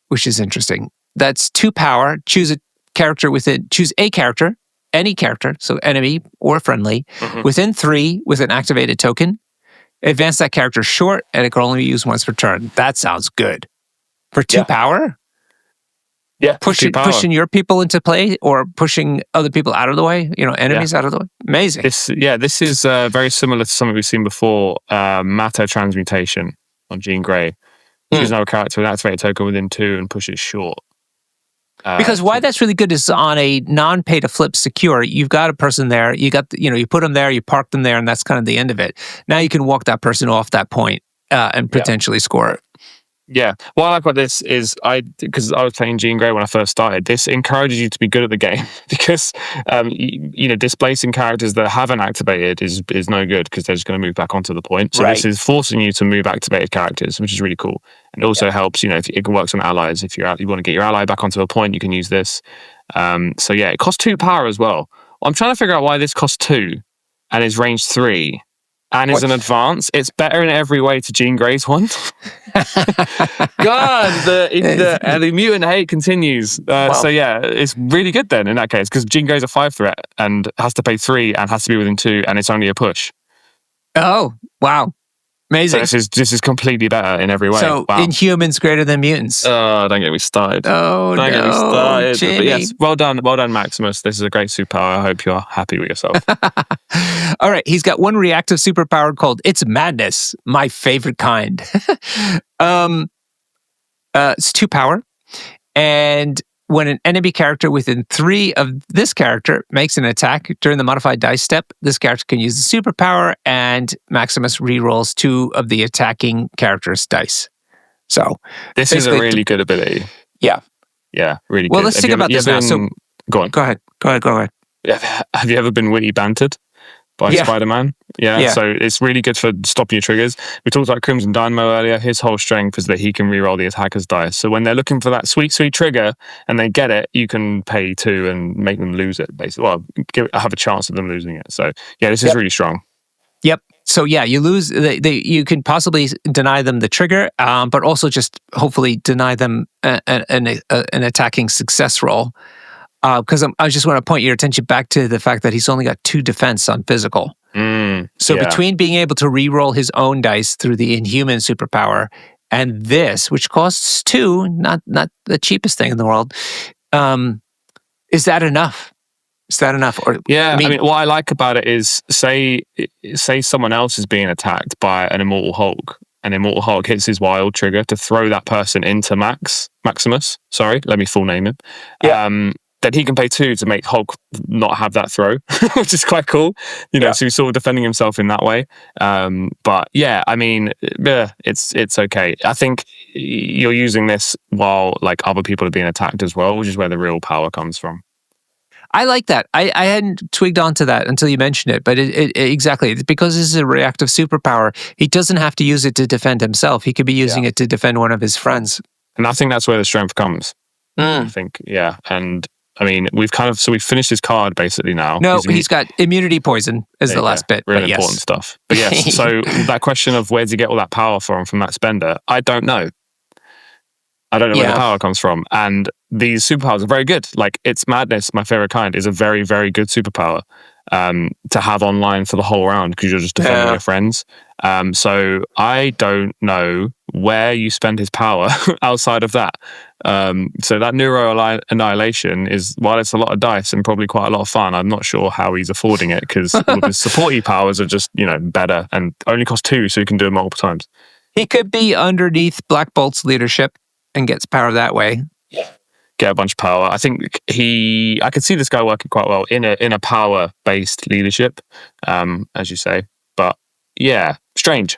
which is interesting. That's 2 power. Choose a character, any character, so enemy or friendly, within 3 with an activated token. Advance that character short, and it can only be used once per turn. That sounds good. For 2 power? Yeah, pushing your people into play or pushing other people out of the way, enemies out of the way. Amazing. This is very similar to something we've seen before, Matter Transmutation on Jean Grey. Choose another character with an activated token within 2 and push it short. Because why that's really good is on a non-pay to flip secure, you've got a person there, you put them there, you park them there, and that's kind of the end of it. Now you can walk that person off that point and potentially score it. Yeah. What I like about this is because I was playing Jean Grey when I first started, this encourages you to be good at the game because, displacing characters that haven't activated is no good because they're just going to move back onto the point. So this is forcing you to move activated characters, which is really cool. And it also helps, if it works on allies. If you want to get your ally back onto a point, you can use this. It costs 2 power as well. I'm trying to figure out why this costs 2 and is range 3. And is an advance. It's better in every way to Jean Grey's one. God, the mutant hate continues. So it's really good then in that case because Jean Grey's a 5 threat and has to pay 3 and has to be within 2 and it's only a push. Oh wow, amazing! So this is completely better in every way. So Inhumans greater than mutants. Oh, don't get me started. Oh, don't get me started. But yes, well done, Maximus. This is a great superpower. I hope you're happy with yourself. All right, he's got one reactive superpower called "It's Madness," my favorite kind. It's 2 power, and when an enemy character within 3 of this character makes an attack during the modified dice step, this character can use the superpower, and Maximus rerolls 2 of the attacking character's dice. So this is a really good ability. Yeah, really good. Well, let's think about this now. So go on. Go ahead. Yeah, have you ever been witty bantered by Spider-Man? Yeah, so it's really good for stopping your triggers. We talked about Crimson Dynamo earlier. His whole strength is that he can reroll the attacker's dice. So when they're looking for that sweet trigger and they get it, you can pay 2 and make them lose it, basically. Well, have a chance of them losing it. So this is really strong. Yep. So you lose. You can possibly deny them the trigger, but also just hopefully deny them an attacking success roll. Because I just want to point your attention back to the fact that he's only got 2 defense on physical. So between being able to re-roll his own dice through the Inhuman superpower And this, which costs 2, not the cheapest thing in the world, is that enough? Is that enough? Or I mean, what I like about it is, say someone else is being attacked by an Immortal Hulk, and Immortal Hulk hits his wild trigger to throw that person into Maximus. Sorry, let me full name him. Yeah. Then he can pay 2 to make Hulk not have that throw, which is quite cool. So he's sort of defending himself in that way. But yeah, I mean, it's okay. I think you're using this while like other people are being attacked as well, which is where the real power comes from. I like that. I hadn't twigged onto that until you mentioned it, but exactly, because this is a reactive superpower, he doesn't have to use it to defend himself. He could be using it to defend one of his friends. And I think that's where the strength comes. I think, and I mean, we've finished his card basically now. No, he's got immunity poison as the last bit. Really important stuff. But yes, so that question of where does he get all that power from that spender, I don't know. I don't know where the power comes from. And these superpowers are very good. Like, It's Madness, my favorite kind, is a very, very good superpower to have online for the whole round because you're just defending your friends. So I don't know where you spend his power outside of that. So that Neuro Annihilation is, while it's a lot of dice and probably quite a lot of fun, I'm not sure how he's affording it because all of his supporty powers are just, better and only cost 2, so you can do it multiple times. He could be underneath Black Bolt's leadership and gets power that way. Get a bunch of power. I think I could see this guy working quite well in a power-based leadership, as you say. But yeah, strange.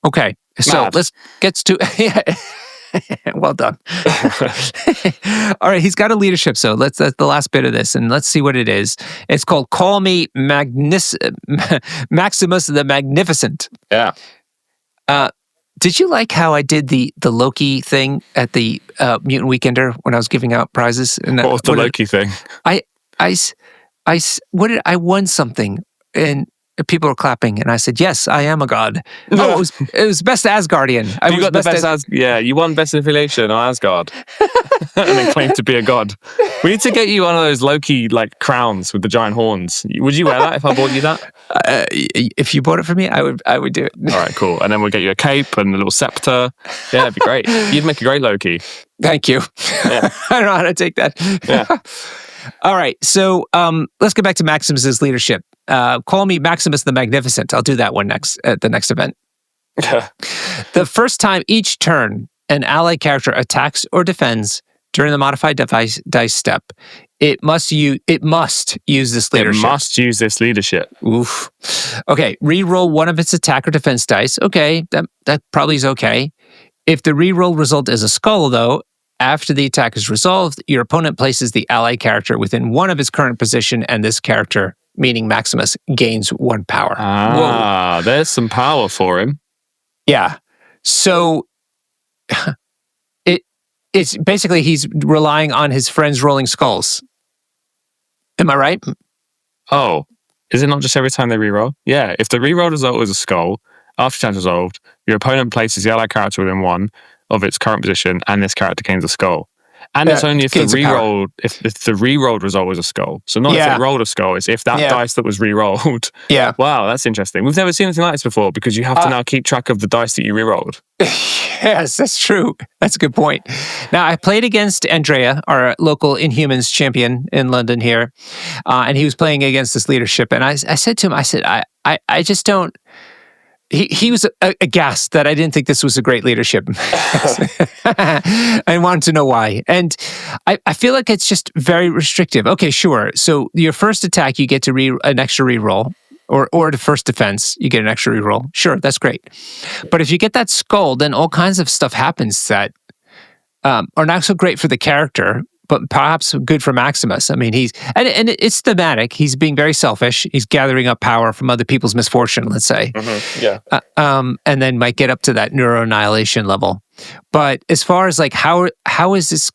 Okay, so let's get to well done. All right, he's got a leadership. So that's the last bit of this, and let's see what it is. It's called "Call Me Maximus the Magnificent." Yeah. Did you like how I did the Loki thing at the Mutant Weekender when I was giving out prizes? And what was the Loki thing? I won something, and people were clapping, and I said, "Yes, I am a god." Oh, it was best Asgardian. You got the best you won best affiliation on Asgard, and then claimed to be a god. We need to get you one of those Loki like crowns with the giant horns. Would you wear that if I bought you that? If you bought it for me, I would do it. All right, cool. And then we'll get you a cape and a little scepter. Yeah, that'd be great. You'd make a great Loki. Thank you. Yeah. I don't know how to take that. Yeah. All right, so let's get back to Maximus's leadership. Call me Maximus the Magnificent. I'll do that one next at the next event. The first time each turn an allied character attacks or defends during the modified dice step, it must use this leadership. It must use this leadership. Oof. Okay, re-roll one of its attack or defense dice. Okay, that probably is okay. If the re-roll result is a skull, though, after the attack is resolved, your opponent places the allied character within one of his current position, and this character, meaning Maximus, gains 1 power. Ah, there's some power for him. Yeah. So it's basically he's relying on his friends rolling skulls. Am I right? Oh, is it not just every time they reroll? Yeah, if the reroll result is a skull, after attack resolved, your opponent places the allied character within one of its current position, and this character gains a skull. And it's only if the rerolled result was a skull. So not if it rolled a skull, it's if that dice that was rerolled. Yeah. Wow, that's interesting. We've never seen anything like this before because you have to now keep track of the dice that you rerolled. Yes, that's true. That's a good point. Now, I played against Andrea, our local Inhumans champion in London here, and he was playing against this leadership. And I said to him, I just don't... He was aghast that I didn't think this was a great leadership. I wanted to know why. And I feel like it's just very restrictive. Okay, sure. So your first attack, you get to an extra reroll. Or the first defense, you get an extra reroll. Sure, that's great. But if you get that skull, then all kinds of stuff happens that are not so great for the character, but perhaps good for Maximus. I mean, and it's thematic. He's being very selfish. He's gathering up power from other people's misfortune, let's say. Mm-hmm. Yeah. And then might get up to that Neuro Annihilation level. But as far as like, how is this?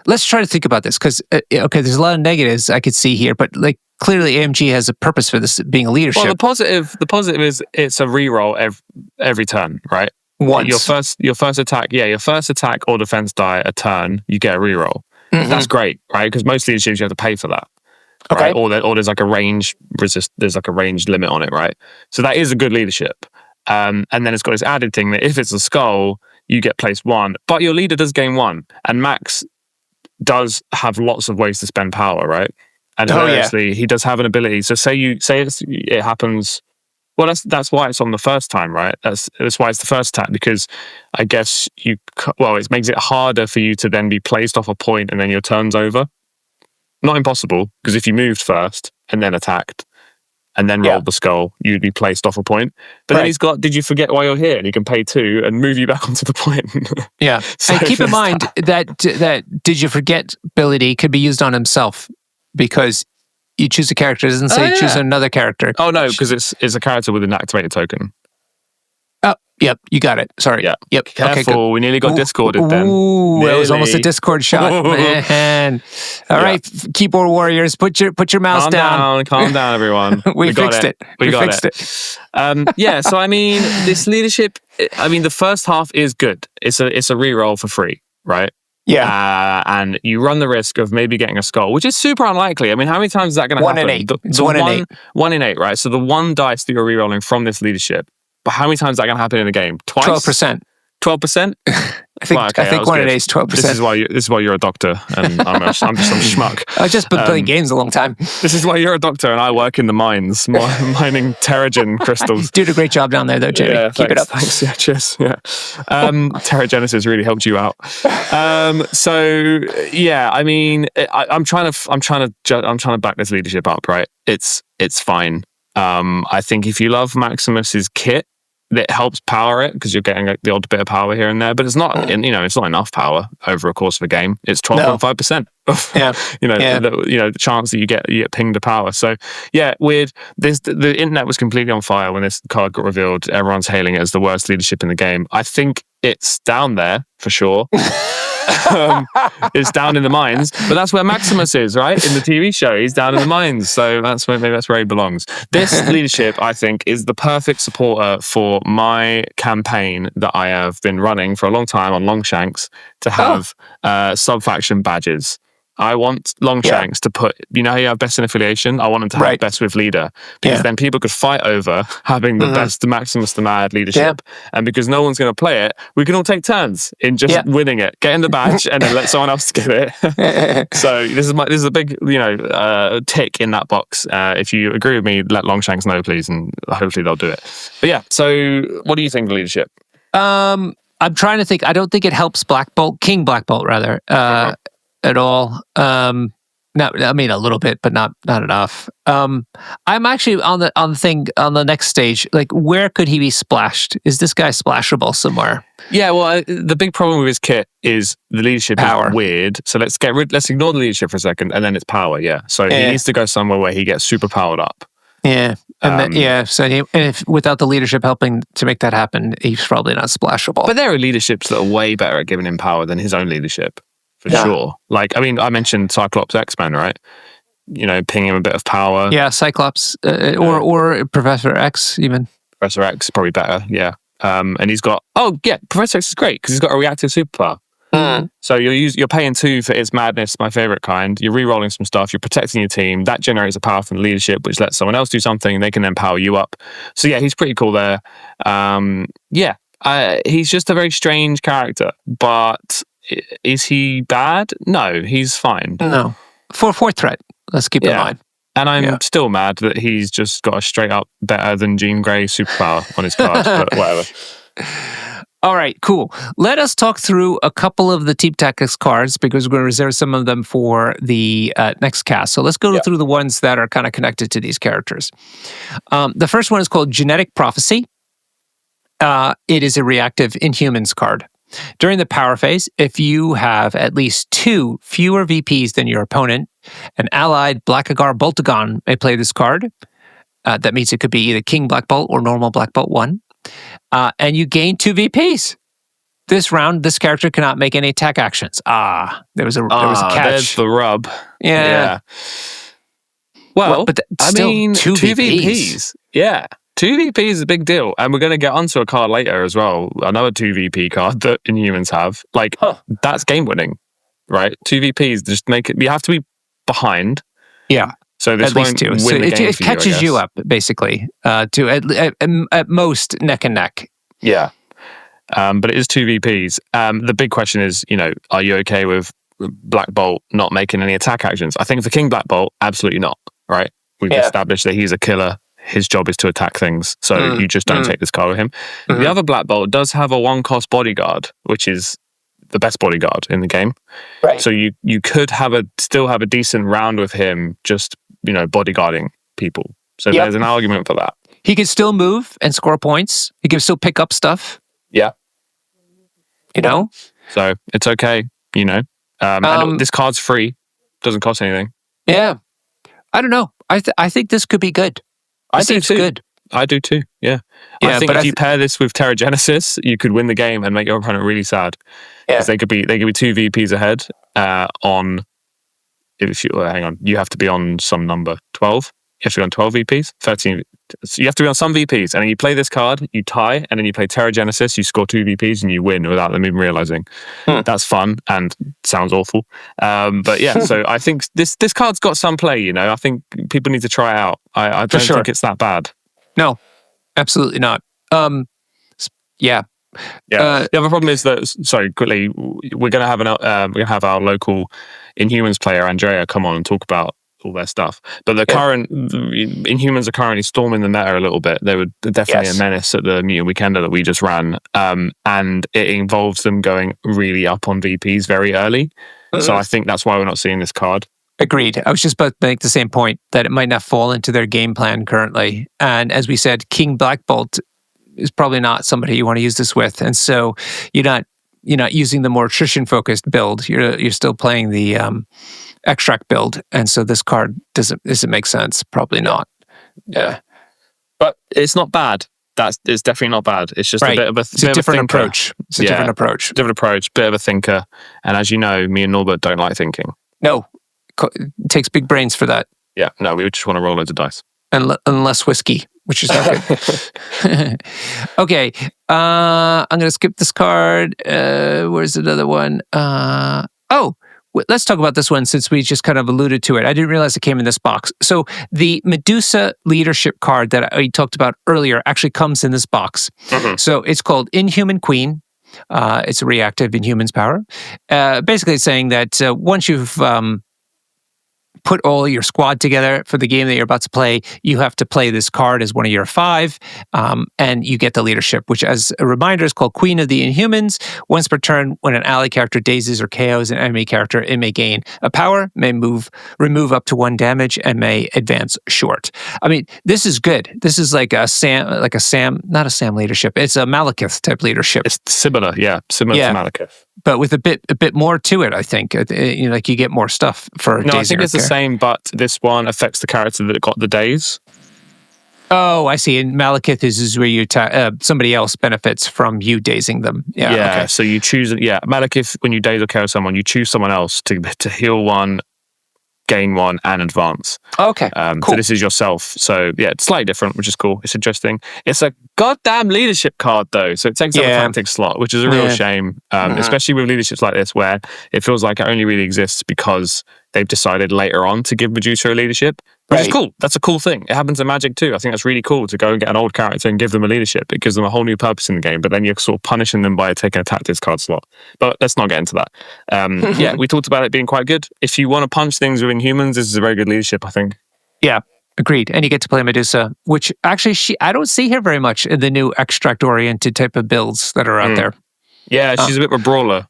Let's try to think about this because, okay, there's a lot of negatives I could see here, but like clearly AMG has a purpose for this being a leadership. Well, the positive is it's a reroll every turn, right? Once. Your first attack or defense die a turn, you get a reroll. Mm-hmm. That's great, right? Because most leaderships you have to pay for that, okay. Right? Or there's like a range limit on it, right? So that is a good leadership. And then it's got this added thing that if it's a skull, you get placed 1, but your leader does gain 1. And Max does have lots of ways to spend power, right? And obviously he does have an ability. So say it happens. Well, that's why it's on the first time, right? That's why it's the first attack, because I guess it makes it harder for you to then be placed off a point and then your turn's over. Not impossible, because if you moved first and then attacked and then rolled the skull, you'd be placed off a point. But then he's got, did you forget why you're here? And he can pay 2 and move you back onto the point. Yeah. So and keep in mind that did you forget ability could be used on himself, because you choose a character. It doesn't say choose another character. Oh, no, because it's a character with an activated token. Oh, yep, you got it. Sorry. Yeah. Yep. Careful, okay, we nearly got discorded then. Ooh, it was almost a Discord shot. Man. All right, keyboard warriors, put your mouse down. Calm down, everyone. we fixed it. We fixed it. So I mean, this leadership, the first half is good. It's a reroll for free, right? Yeah. And you run the risk of maybe getting a skull, which is super unlikely. I mean, how many times is that going to happen? 1 in 8. It's 1 in 8. 1 in 8, right? So the 1 dice that you're rerolling from this leadership, but how many times is that going to happen in a game? Twice? 12%. 12%? I think 1 in 8 is 12%. This is why you're a doctor and I'm just some schmuck. I've just been playing games a long time. This is why you're a doctor and I work in the mines, mining Terrigen crystals. Did a great job down there, though, Jamie. Yeah, Keep it up. Thanks. Yeah, cheers. Yeah. Terrigenesis really helped you out. I'm trying to back this leadership up, right? It's fine. I think if you love Maximus's kit, that helps power it, because you're getting the odd bit of power here and there, but it's not, it's not enough power over a course of a game. It's 12.5%. The chance that you get pinged to power. So yeah, weird. The internet was completely on fire when this card got revealed. Everyone's hailing it as the worst leadership in the game. I think it's down there for sure. It's down in the mines, but that's where Maximus is, right? In the TV show, he's down in the mines, so that's where he belongs. This leadership, I think, is the perfect supporter for my campaign that I have been running for a long time on Longshanks to have sub-faction badges. I want Longshanks to put, how you have best in affiliation? I want them to have best with leader, because then people could fight over having the best Maximus the Mad leadership. Yeah. And because no one's going to play it, we can all take turns in just winning it, getting the badge, and then let someone else get it. So this is a big, tick in that box. If you agree with me, let Longshanks know, please, and hopefully they'll do it. But yeah, so what do you think of leadership? I'm trying to think. I don't think it helps King Black Bolt, rather. At all. A little bit, but not enough. I'm actually on the next stage. Like, where could he be splashed? Is this guy splashable somewhere? Yeah, well, the big problem with his kit is the leadership is weird. So let's ignore the leadership for a second, and then it's power. Yeah, so he needs to go somewhere where he gets super powered up. Yeah, So if without the leadership helping to make that happen, he's probably not splashable. But there are leaderships that are way better at giving him power than his own leadership. For sure. Like, I mentioned Cyclops X-Men, right? Ping him a bit of power. Yeah, Cyclops or Professor X even. Professor X, probably better, yeah. And he's got, Professor X is great because he's got a reactive superpower. So you're paying 2 for its madness, my favorite kind. You're re-rolling some stuff, you're protecting your team. That generates a power from leadership, which lets someone else do something, and they can then power you up. So yeah, he's pretty cool there. He's just a very strange character, but is he bad? No, he's fine. No. For fourth threat, let's keep in mind. And I'm still mad that he's just got a straight up better than Jean Grey superpower on his card, but whatever. All right, cool. Let us talk through a couple of the Team Tactics cards, because we're going to reserve some of them for the next cast. So let's go through the ones that are kind of connected to these characters. The first one is called Genetic Prophecy. It is a reactive Inhumans card. During the power phase, if you have at least 2 fewer VPs than your opponent, an allied Blackagar Boltagon may play this card. That means it could be either King Black Bolt or normal Black Bolt 1. And you gain 2 VPs. This round, this character cannot make any attack actions. There was a catch. There's the rub. Yeah. Well, but 2 VPs. VPs. Yeah. 2 VP is a big deal, and we're going to get onto a card later as well. Another 2 VP card that Inhumans have. That's game winning, right? 2 VPs just make it. You have to be behind. Yeah. So this at least won't 2. win So the game it for you, I catches you guess. up, basically, to at most neck and neck. Yeah. But it is 2 VPs. The big question is, are you okay with Black Bolt not making any attack actions? I think for King Black Bolt, absolutely not, right? We've established that he's a killer. His job is to attack things. So you just don't take this card with him. Mm-hmm. The other Black Bolt does have a 1-cost bodyguard, which is the best bodyguard in the game. Right. So you could still have a decent round with him, just, bodyguarding people. So there's an argument for that. He could still move and score points. He can still pick up stuff. Yeah. So it's okay, And this card's free. Doesn't cost anything. Yeah. I don't know. I think this could be good. I do too. Good. I do too. Yeah. I think if you pair this with Terragenesis, you could win the game and make your opponent really sad. Because they could be 2 VPs ahead on. Hang on, you have to be on some number 12. You have to be on 12 VPs, 13. So you have to be on some VPs, and then you play this card, you tie, and then you play Terragenesis, you score 2 VPs, and you win without them even realizing. That's fun and sounds awful. But yeah, so I think this card's got some play. I think people need to try it out. I don't think it's that bad. No, absolutely not. Yeah. The other problem is that, sorry, quickly, we're gonna have our local Inhumans player Andrea come on and talk about all their stuff. But the current Inhumans are currently storming the meta a little bit. They were definitely a menace at the Mutant Weekender that we just ran, and it involves them going really up on VPs very early. So I think that's why we're not seeing this card. Agreed. I was just about to make the same point, that it might not fall into their game plan currently. And as we said, King Black Bolt is probably not somebody you want to use this with. And so you're not using the more attrition focused build. You're still playing the extract build. And so this card does it make sense? Probably not. Yeah. But it's not bad. It's definitely not bad. It's just a bit of a different approach. It's a different approach. Different approach, bit of a thinker. And as you know, me and Norbert don't like thinking. No. It takes big brains for that. Yeah, no, we just want to roll loads of dice. And less whiskey, which is not good. Okay, I'm going to skip this card. Where's another one? Let's talk about this one since we just kind of alluded to it. I didn't realize it came in this box. So the Medusa leadership card that I talked about earlier actually comes in this box. Mm-hmm. So it's called Inhuman Queen. It's a reactive Inhuman's power. Basically, it's saying that once you've put all your squad together for the game that you're about to play, you have to play this card as one of your 5, and you get the leadership, which, as a reminder, is called Queen of the Inhumans. Once per turn, when an ally character dazes or KOs an enemy character, it may gain a power, may remove up to 1 damage, and may advance short. I mean, this is good. This is not a Sam leadership. It's a Malekith type leadership. It's similar to Malekith, but with a bit more to it. I think you get more stuff for. No, I think it's the same, but this one affects the character that got the daze. Oh, I see. And Malekith is where you somebody else benefits from you dazing them. Yeah. Okay. So you choose. Yeah, Malekith, when you daze or KO someone, you choose someone else to heal 1, gain 1, and advance. Okay. Cool. So this is yourself. So yeah, it's slightly different, which is cool. It's interesting. It's a goddamn leadership card though, so it takes up a tactic slot, which is a real shame. Especially with leaderships like this, where it feels like it only really exists because they've decided later on to give Medusa a leadership. Which is cool. That's a cool thing. It happens in Magic too. I think that's really cool to go and get an old character and give them a leadership. It gives them a whole new purpose in the game, but then you're sort of punishing them by taking a tactics card slot. But let's not get into that. We talked about it being quite good. If you want to punch things with Inhumans, this is a very good leadership, I think. Yeah, agreed. And you get to play Medusa, which actually I don't see her very much in the new extract-oriented type of builds that are out there. Yeah, she's a bit of a brawler.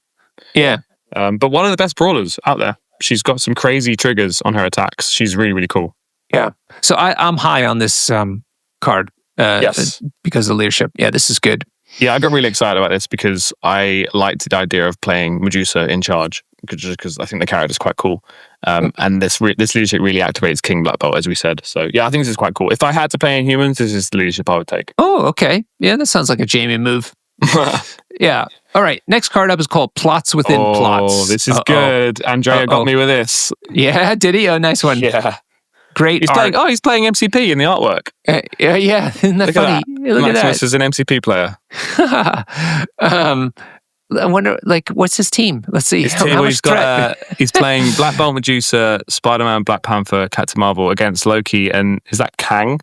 Yeah. But one of the best brawlers out there. She's got some crazy triggers on her attacks. She's really, really cool. Yeah. So I'm high on this card because of the leadership. Yeah, this is good. Yeah, I got really excited about this because I liked the idea of playing Medusa in charge because I think the character's quite cool. And this leadership really activates King Black Bolt, as we said. So yeah, I think this is quite cool. If I had to play Inhumans, this is the leadership I would take. Oh, okay. Yeah, that sounds like a Jamie move. Yeah. All right. Next card up is called Plots Within Plots. Oh, this is good. Andrea got me with this. Yeah, did he? Oh, nice one. Yeah. Great he's art. He's playing MCP in the artwork. Yeah. Isn't that funny? Look at that. Maximus is an MCP player. I wonder, like, what's his team? Let's see. His How team, much he's got. He's playing Black Bolt, Medusa, Spider-Man, Black Panther, Captain Marvel against Loki, and is that Kang?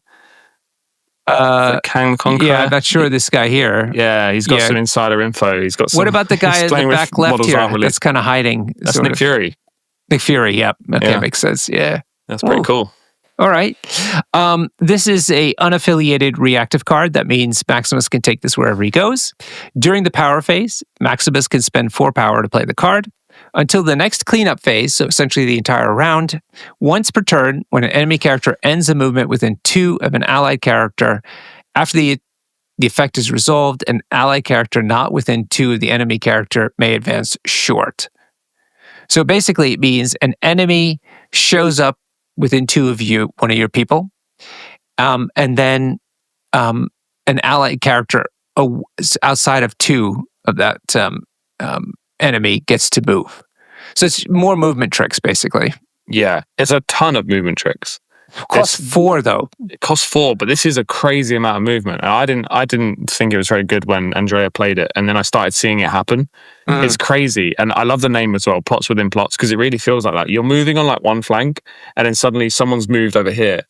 Kang the Conqueror? Yeah, I'm not sure this guy here. Yeah, he's got some insider info. He's got some. What about the guy in the back left here? Really, that's kind of hiding. That's Nick Fury. Nick Fury, yeah. Okay, makes sense. Yeah. That's pretty cool. All right. This is a unaffiliated reactive card. That means Maximus can take this wherever he goes. During the power phase, Maximus can spend 4 power to play the card. Until the next cleanup phase, so essentially the entire round, once per turn, when an enemy character ends a movement within 2 of an allied character, after the effect is resolved, an allied character not within 2 of the enemy character may advance short. So basically, it means an enemy shows up within 2 of you, one of your people, and then an allied character outside of 2 of that enemy gets to move. So it's more movement tricks, basically. Yeah, it's a ton of movement tricks. Costs 4 though. It costs 4, but this is a crazy amount of movement. And I didn't think it was very good when Andrea played it, and then I started seeing it happen. It's crazy, and I love the name as well, plots within plots, because it really feels like that. You're moving on like one flank, and then suddenly someone's moved over here,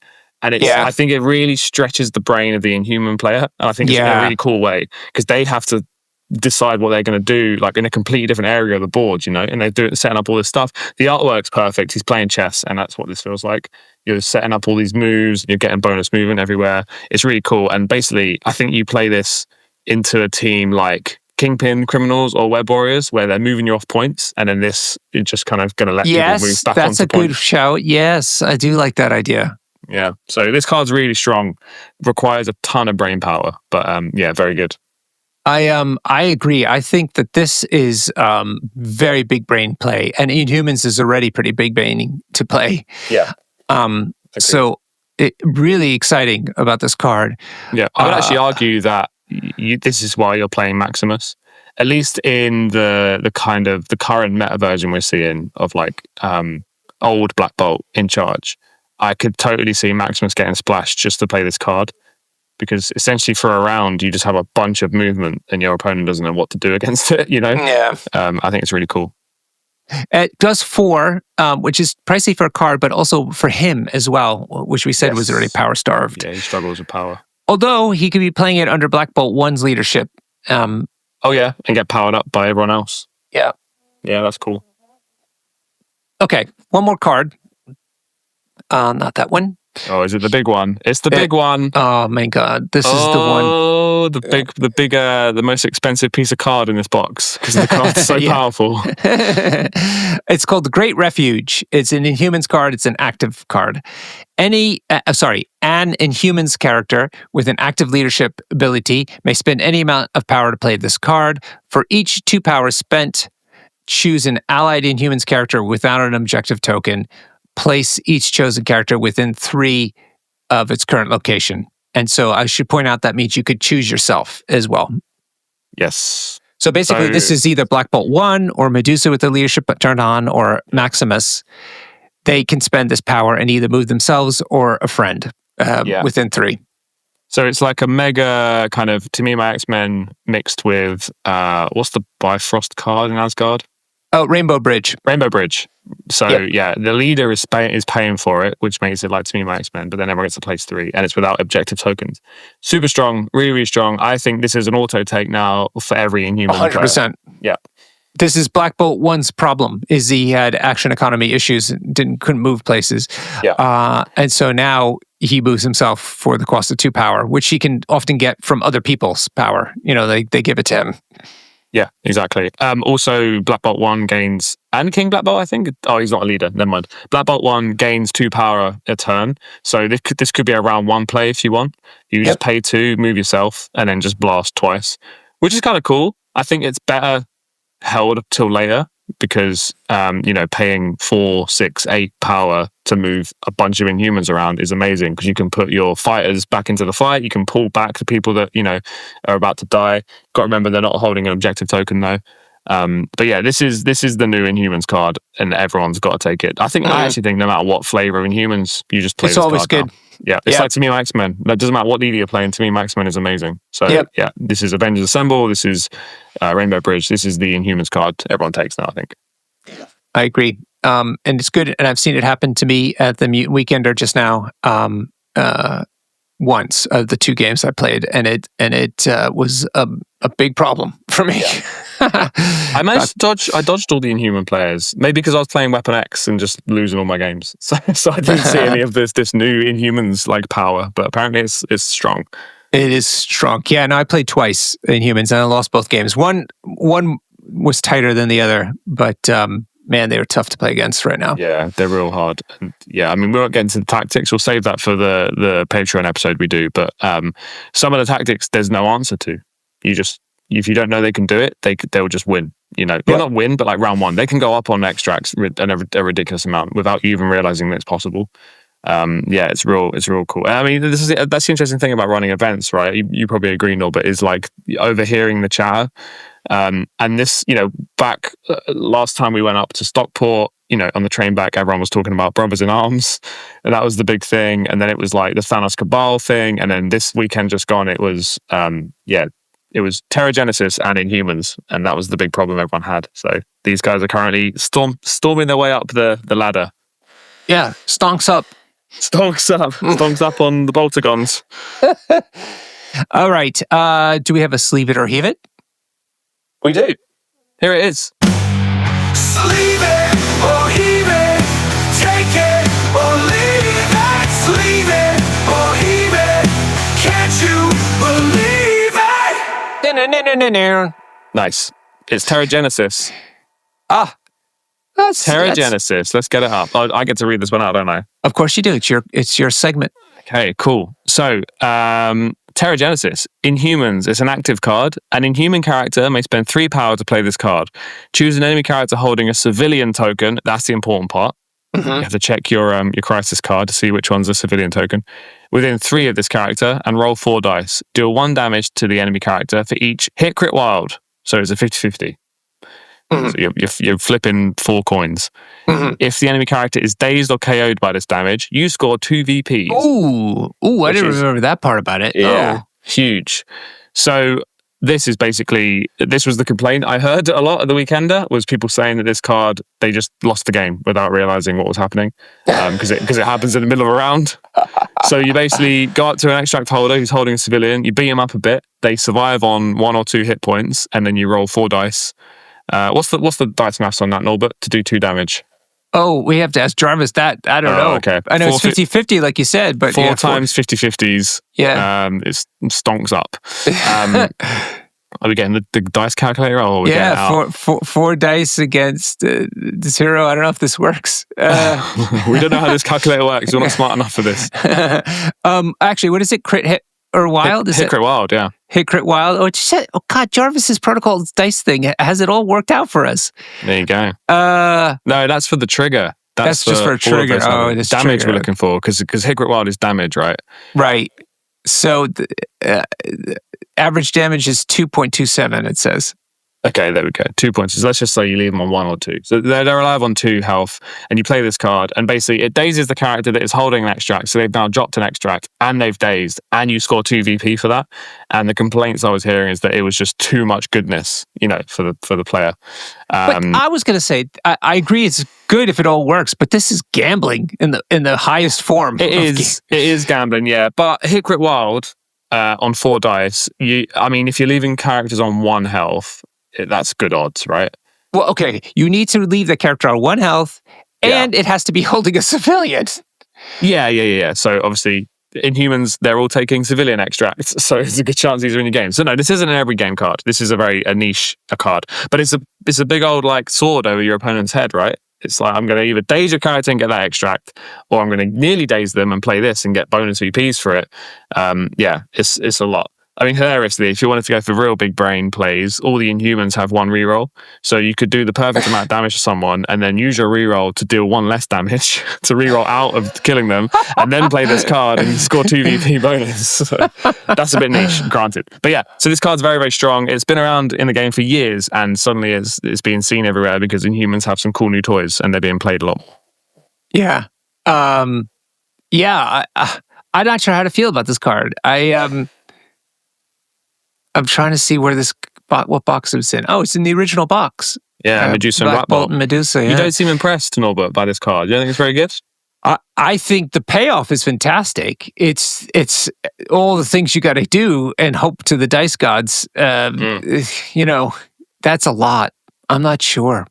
and I think it really stretches the brain of the Inhuman player, and I think it's in a really cool way, because they have to decide what they're going to do, like in a completely different area of the board, and they're setting up all this stuff. The artwork's perfect. He's playing chess, and that's what this feels like. You're setting up all these moves, you're getting bonus movement everywhere. It's really cool. And basically, I think you play this into a team like Kingpin Criminals or Web Warriors, where they're moving you off points, and then this is just kind of going to let people move back onto points. Yes, that's a good shout. Yes, I do like that idea. Yeah, so this card's really strong. Requires a ton of brain power, but very good. I agree. I think that this is very big brain play, and Inhumans is already pretty big brain to play. Yeah. So really exciting about this card. Yeah, I would actually argue that this is why you're playing Maximus, at least in the kind of the current meta version we're seeing of like old Black Bolt in charge. I could totally see Maximus getting splashed just to play this card, because essentially for a round you just have a bunch of movement and your opponent doesn't know what to do against it. Yeah. I think it's really cool. It does 4, which is pricey for a card, but also for him as well, which we said was already power starved. Yeah, he struggles with power. Although he could be playing it under Black Bolt 1's leadership. And get powered up by everyone else. Yeah. Yeah, that's cool. Okay, one more card. Not that one. Oh, is it the big one? It's the big one. Oh my God, this is the one. Oh, the most expensive piece of card in this box, because the card's so powerful. It's called the Great Refuge. It's an Inhumans card. It's an active card. An Inhumans character with an active leadership ability may spend any amount of power to play this card. For each 2 powers spent, choose an allied Inhumans character without an objective token. Place each chosen character within 3 of its current location. And so I should point out that means you could choose yourself as well. Yes. So basically, this is either Black Bolt 1 or Medusa with the leadership turned on, or Maximus. They can spend this power and either move themselves or a friend within 3. So it's like a mega kind of, to me, my X-Men mixed with, what's the Bifrost card in Asgard? Oh, Rainbow Bridge. Rainbow Bridge. So the leader is paying for it, which makes it like, to me, my X-Men, but then everyone gets to place 3, and it's without objective tokens. Super strong, really, really strong. I think this is an auto take now for every Inhuman 100%. player. Yeah. This is Black Bolt 1's problem, is he had action economy issues and couldn't move places. Yeah. And so now he moves himself for the cost of 2 power, which he can often get from other people's power. They give it to him. Yeah, exactly. Also, Black Bolt 1 gains, and King Black Bolt, I think. Oh, he's not a leader. Never mind. Black Bolt 1 gains 2 power a turn. So this could be a round 1 play if you want. You just pay 2, move yourself, and then just blast twice, which is kind of cool. I think it's better held till later, because paying 4, 6, 8 power to move a bunch of Inhumans around is amazing, because you can put your fighters back into the fight. You can pull back the people that are about to die. Got to remember they're not holding an objective token though. But yeah, this is the new Inhumans card, and everyone's got to take it. I actually think no matter what flavor of Inhumans, you just play. It's this always card good. Yeah, it's like to me, X-Men. That doesn't matter what leader you're playing. To me, X-Men is amazing. So yeah, this is Avengers Assemble. This is Rainbow Bridge. This is the Inhumans card everyone takes now, I think. I agree. And it's good. And I've seen it happen to me at the Mutant Weekender just now. Once of the 2 games I played, and it was a big problem for me. Yeah. I managed to dodge. I dodged all the Inhuman players, maybe because I was playing Weapon X and just losing all my games. So I didn't see any of this new Inhumans like power, but apparently it's strong. It is strong. Yeah, no, I played twice Inhumans and I lost both games. One was tighter than the other, but man, they were tough to play against right now. Yeah, they're real hard. And yeah, I mean, we won't get into the tactics. We'll save that for the Patreon episode we do. But some of the tactics, there's no answer to. If you don't know they can do it, they'll just win. Well, not win, but like round 1, they can go up on extracts a ridiculous amount without you even realizing that it's possible. Yeah, it's real cool. I mean, that's the interesting thing about running events, right? You probably agree, Norbert, is like overhearing the chatter. And this, back last time we went up to Stockport, on the train back, everyone was talking about Brothers in Arms, and that was the big thing. And then it was like the Thanos Cabal thing, and then this weekend just gone, it was it was Terragenesis and Inhumans, and that was the big problem everyone had. So these guys are currently storming their way up the ladder. Yeah, stonks up. Stonks up on the Boltagons. All right. Do we have a sleeve it or heave it? We do. Here it is. Sleeve it or heave it. Take it or leave it. Sleeve it or heave it. Can't you believe it? Nice. It's Terragenesis. Terragenesis. Let's get it up. I get to read this one out, don't I? Of course you do. It's your segment. Okay, cool. So, Terragenesis. Inhumans. It's an active card. An Inhuman character may spend 3 power to play this card. Choose an enemy character holding a civilian token. That's the important part. Mm-hmm. You have to check your crisis card to see which one's a civilian token. Within 3 of this character, and roll 4 dice. Deal 1 damage to the enemy character for each hit, crit, wild. So it's a 50-50. Mm-hmm. So you're flipping 4 coins. Mm-hmm. If the enemy character is dazed or KO'd by this damage, you score 2 VPs. Ooh! I didn't remember that part about it. Yeah, huge. So this is basically, this was the complaint I heard a lot at the Weekender, was people saying that this card, they just lost the game without realizing what was happening, because it happens in the middle of a round. So you basically go up to an extract holder who's holding a civilian, you beat him up a bit, they survive on 1 or 2 hit points, and then you roll 4 dice. What's the dice maths on that, Norbert, to do 2 damage? Oh, we have to ask Jarvis that. I don't know. Okay. I know it's 50-50 like you said, but 4 times 50-50s. Yeah. It stonks up. Are we getting the dice calculator? Or are we getting out? 4 dice against 0. I don't know if this works. We don't know how this calculator works. We're not smart enough for this. Actually, what is it? Crit, hit, or wild? Hit, crit, wild, yeah. Hit, crit, wild. Oh, God, Jarvis's Protocol's dice thing has it all worked out for us. There you go. No, that's for the trigger. That's just for a trigger. Oh, this damage trigger. We're looking for, because hit, crit, wild is damage, right? Right. So average damage is 2.27, it says. Okay, there we go. 2 points. So let's just say you leave them on 1 or 2. So they're alive on 2 health, and you play this card, and basically it dazes the character that is holding an extract. So they've now dropped an extract, and they've dazed, and you score 2 VP for that. And the complaints I was hearing is that it was just too much goodness, for the player. But I was going to say, I agree, it's good if it all works, but this is gambling in the highest form. It is gambling, yeah. But hit, crit, wild on 4 dice. If you're leaving characters on 1 health. That's good odds, right? Well, okay. You need to leave the character on 1 health, and it has to be holding a civilian. Yeah. So obviously, Inhumans, they're all taking civilian extracts, so there's a good chance these are in your game. So no, this isn't an every game card. This is a niche card, but it's a big old like sword over your opponent's head, right? It's like, I'm going to either daze your character and get that extract, or I'm going to nearly daze them and play this and get bonus VPs for it. It's a lot. I mean, hilariously, if you wanted to go for real big brain plays, all the Inhumans have 1 reroll. So you could do the perfect amount of damage to someone and then use your reroll to deal 1 less damage to reroll out of killing them, and then play this card and score 2 VP bonus. So that's a bit niche, granted. But yeah, so this card's very, very strong. It's been around in the game for years, and suddenly it's being seen everywhere because Inhumans have some cool new toys and they're being played a lot. Yeah. I'm not sure how to feel about this card. I'm trying to see where what box it's in. Oh, it's in the original box. Yeah, Medusa and Black Black Bolt. Bolt and Medusa. Yeah. You don't seem impressed, Norbert, by this card. You don't think it's very good? I think the payoff is fantastic. It's all the things you got to do and hope to the dice gods. You know, that's a lot. I'm not sure.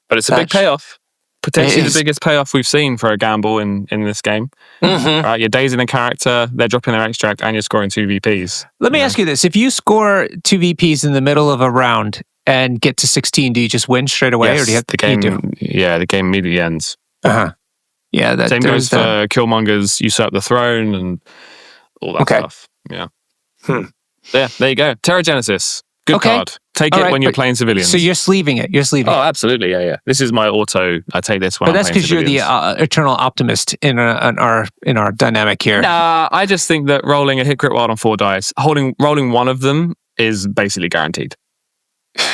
But it's a big payoff. Potentially the biggest payoff we've seen for a gamble in this game. Mm-hmm. Right, you're dazing a character, they're dropping their extract, and you're scoring 2 VPs. Let me ask you this. If you score 2 VPs in the middle of a round and get to 16, do you just win straight away? Yes, Or do you have the game? The game immediately ends. Uh-huh. Yeah, Same goes for Killmonger's Usurp the Throne and all that stuff. Yeah. Yeah, there you go. Terragenesis. Good card. Take it when you're playing civilians. So you're sleeving it. Oh, absolutely. Yeah. This is my auto. I take this when I'm playing civilians. But that's because you're the eternal optimist in our dynamic here. Nah, I just think that rolling a hit crit wild on 4 dice, rolling one of them is basically guaranteed.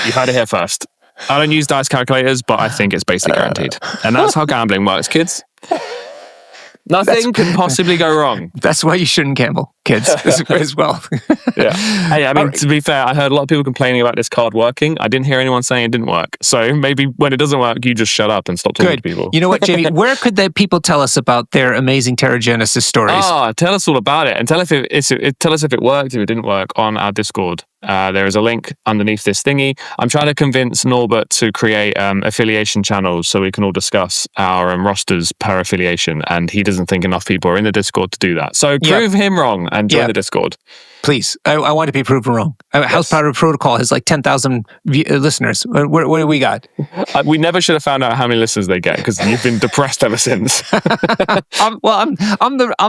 You heard it here first. I don't use dice calculators, but I think it's basically guaranteed. And that's how gambling works, kids. Nothing can possibly go wrong. That's why you shouldn't gamble, kids, as well. Yeah. Hey, I mean, to be fair, I heard a lot of people complaining about this card working. I didn't hear anyone saying it didn't work. So maybe when it doesn't work, you just shut up and stop talking to people. You know what, Jamie? Where could people tell us about their amazing Terragenesis stories? Tell us all about it. And tell us if it worked, if it didn't work on our Discord. There is a link underneath this thingy. I'm trying to convince Norbert to create affiliation channels so we can all discuss our rosters per affiliation, and he doesn't think enough people are in the Discord to do that. So prove him wrong and join the Discord. Please. I want to be proven wrong. House Powder Protocol has like 10,000 listeners. What do we got? We never should have found out how many listeners they get because you've been depressed ever since. I'm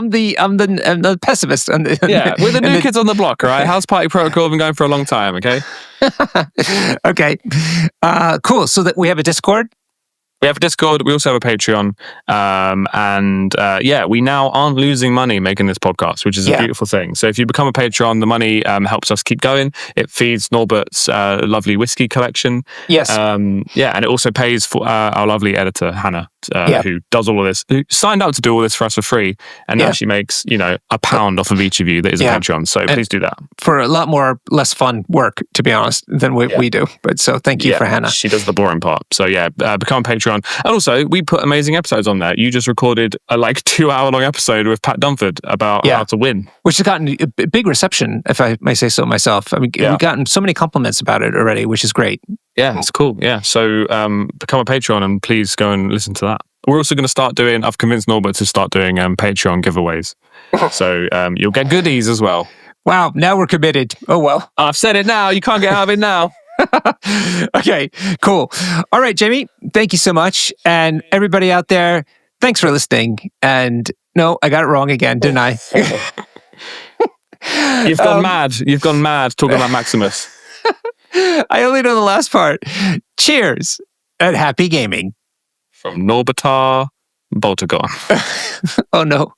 the pessimist. We're the new kids on the block, all right? House Party Protocol have been going for a long time, okay? Okay. Cool. So that we have a Discord? We have a Discord. We also have a Patreon. We now aren't losing money making this podcast, which is a beautiful thing. So if you become a Patreon, the money helps us keep going. It feeds Norbert's lovely whiskey collection. Yes. And it also pays for our lovely editor, Hannah, who does all of this, who signed up to do all this for us for free. And now she makes, £1 off of each of you that is a Patreon. So please do that. For a lot less fun work, to be honest, than we do. But so thank you for Hannah. She does the boring part. So become a Patreon. And also, we put amazing episodes on there. You just recorded a 2-hour-long episode with Pat Dunford about how to win. Which has gotten a big reception, if I may say so myself. I mean, we've gotten so many compliments about it already, which is great. Yeah, it's cool. Yeah, so become a Patreon and please go and listen to that. We're also going to start doing, I've convinced Norbert to start doing Patreon giveaways. So you'll get goodies as well. Wow, now we're committed. Oh, well. I've said it now. You can't get out of it now. Okay, cool. All right, Jamie, thank you so much. And everybody out there, thanks for listening. And no, I got it wrong again, didn't I? You've gone mad. You've gone mad talking about Maximus. I only know the last part. Cheers and happy gaming. From Norbertar Boltagon. Oh, no.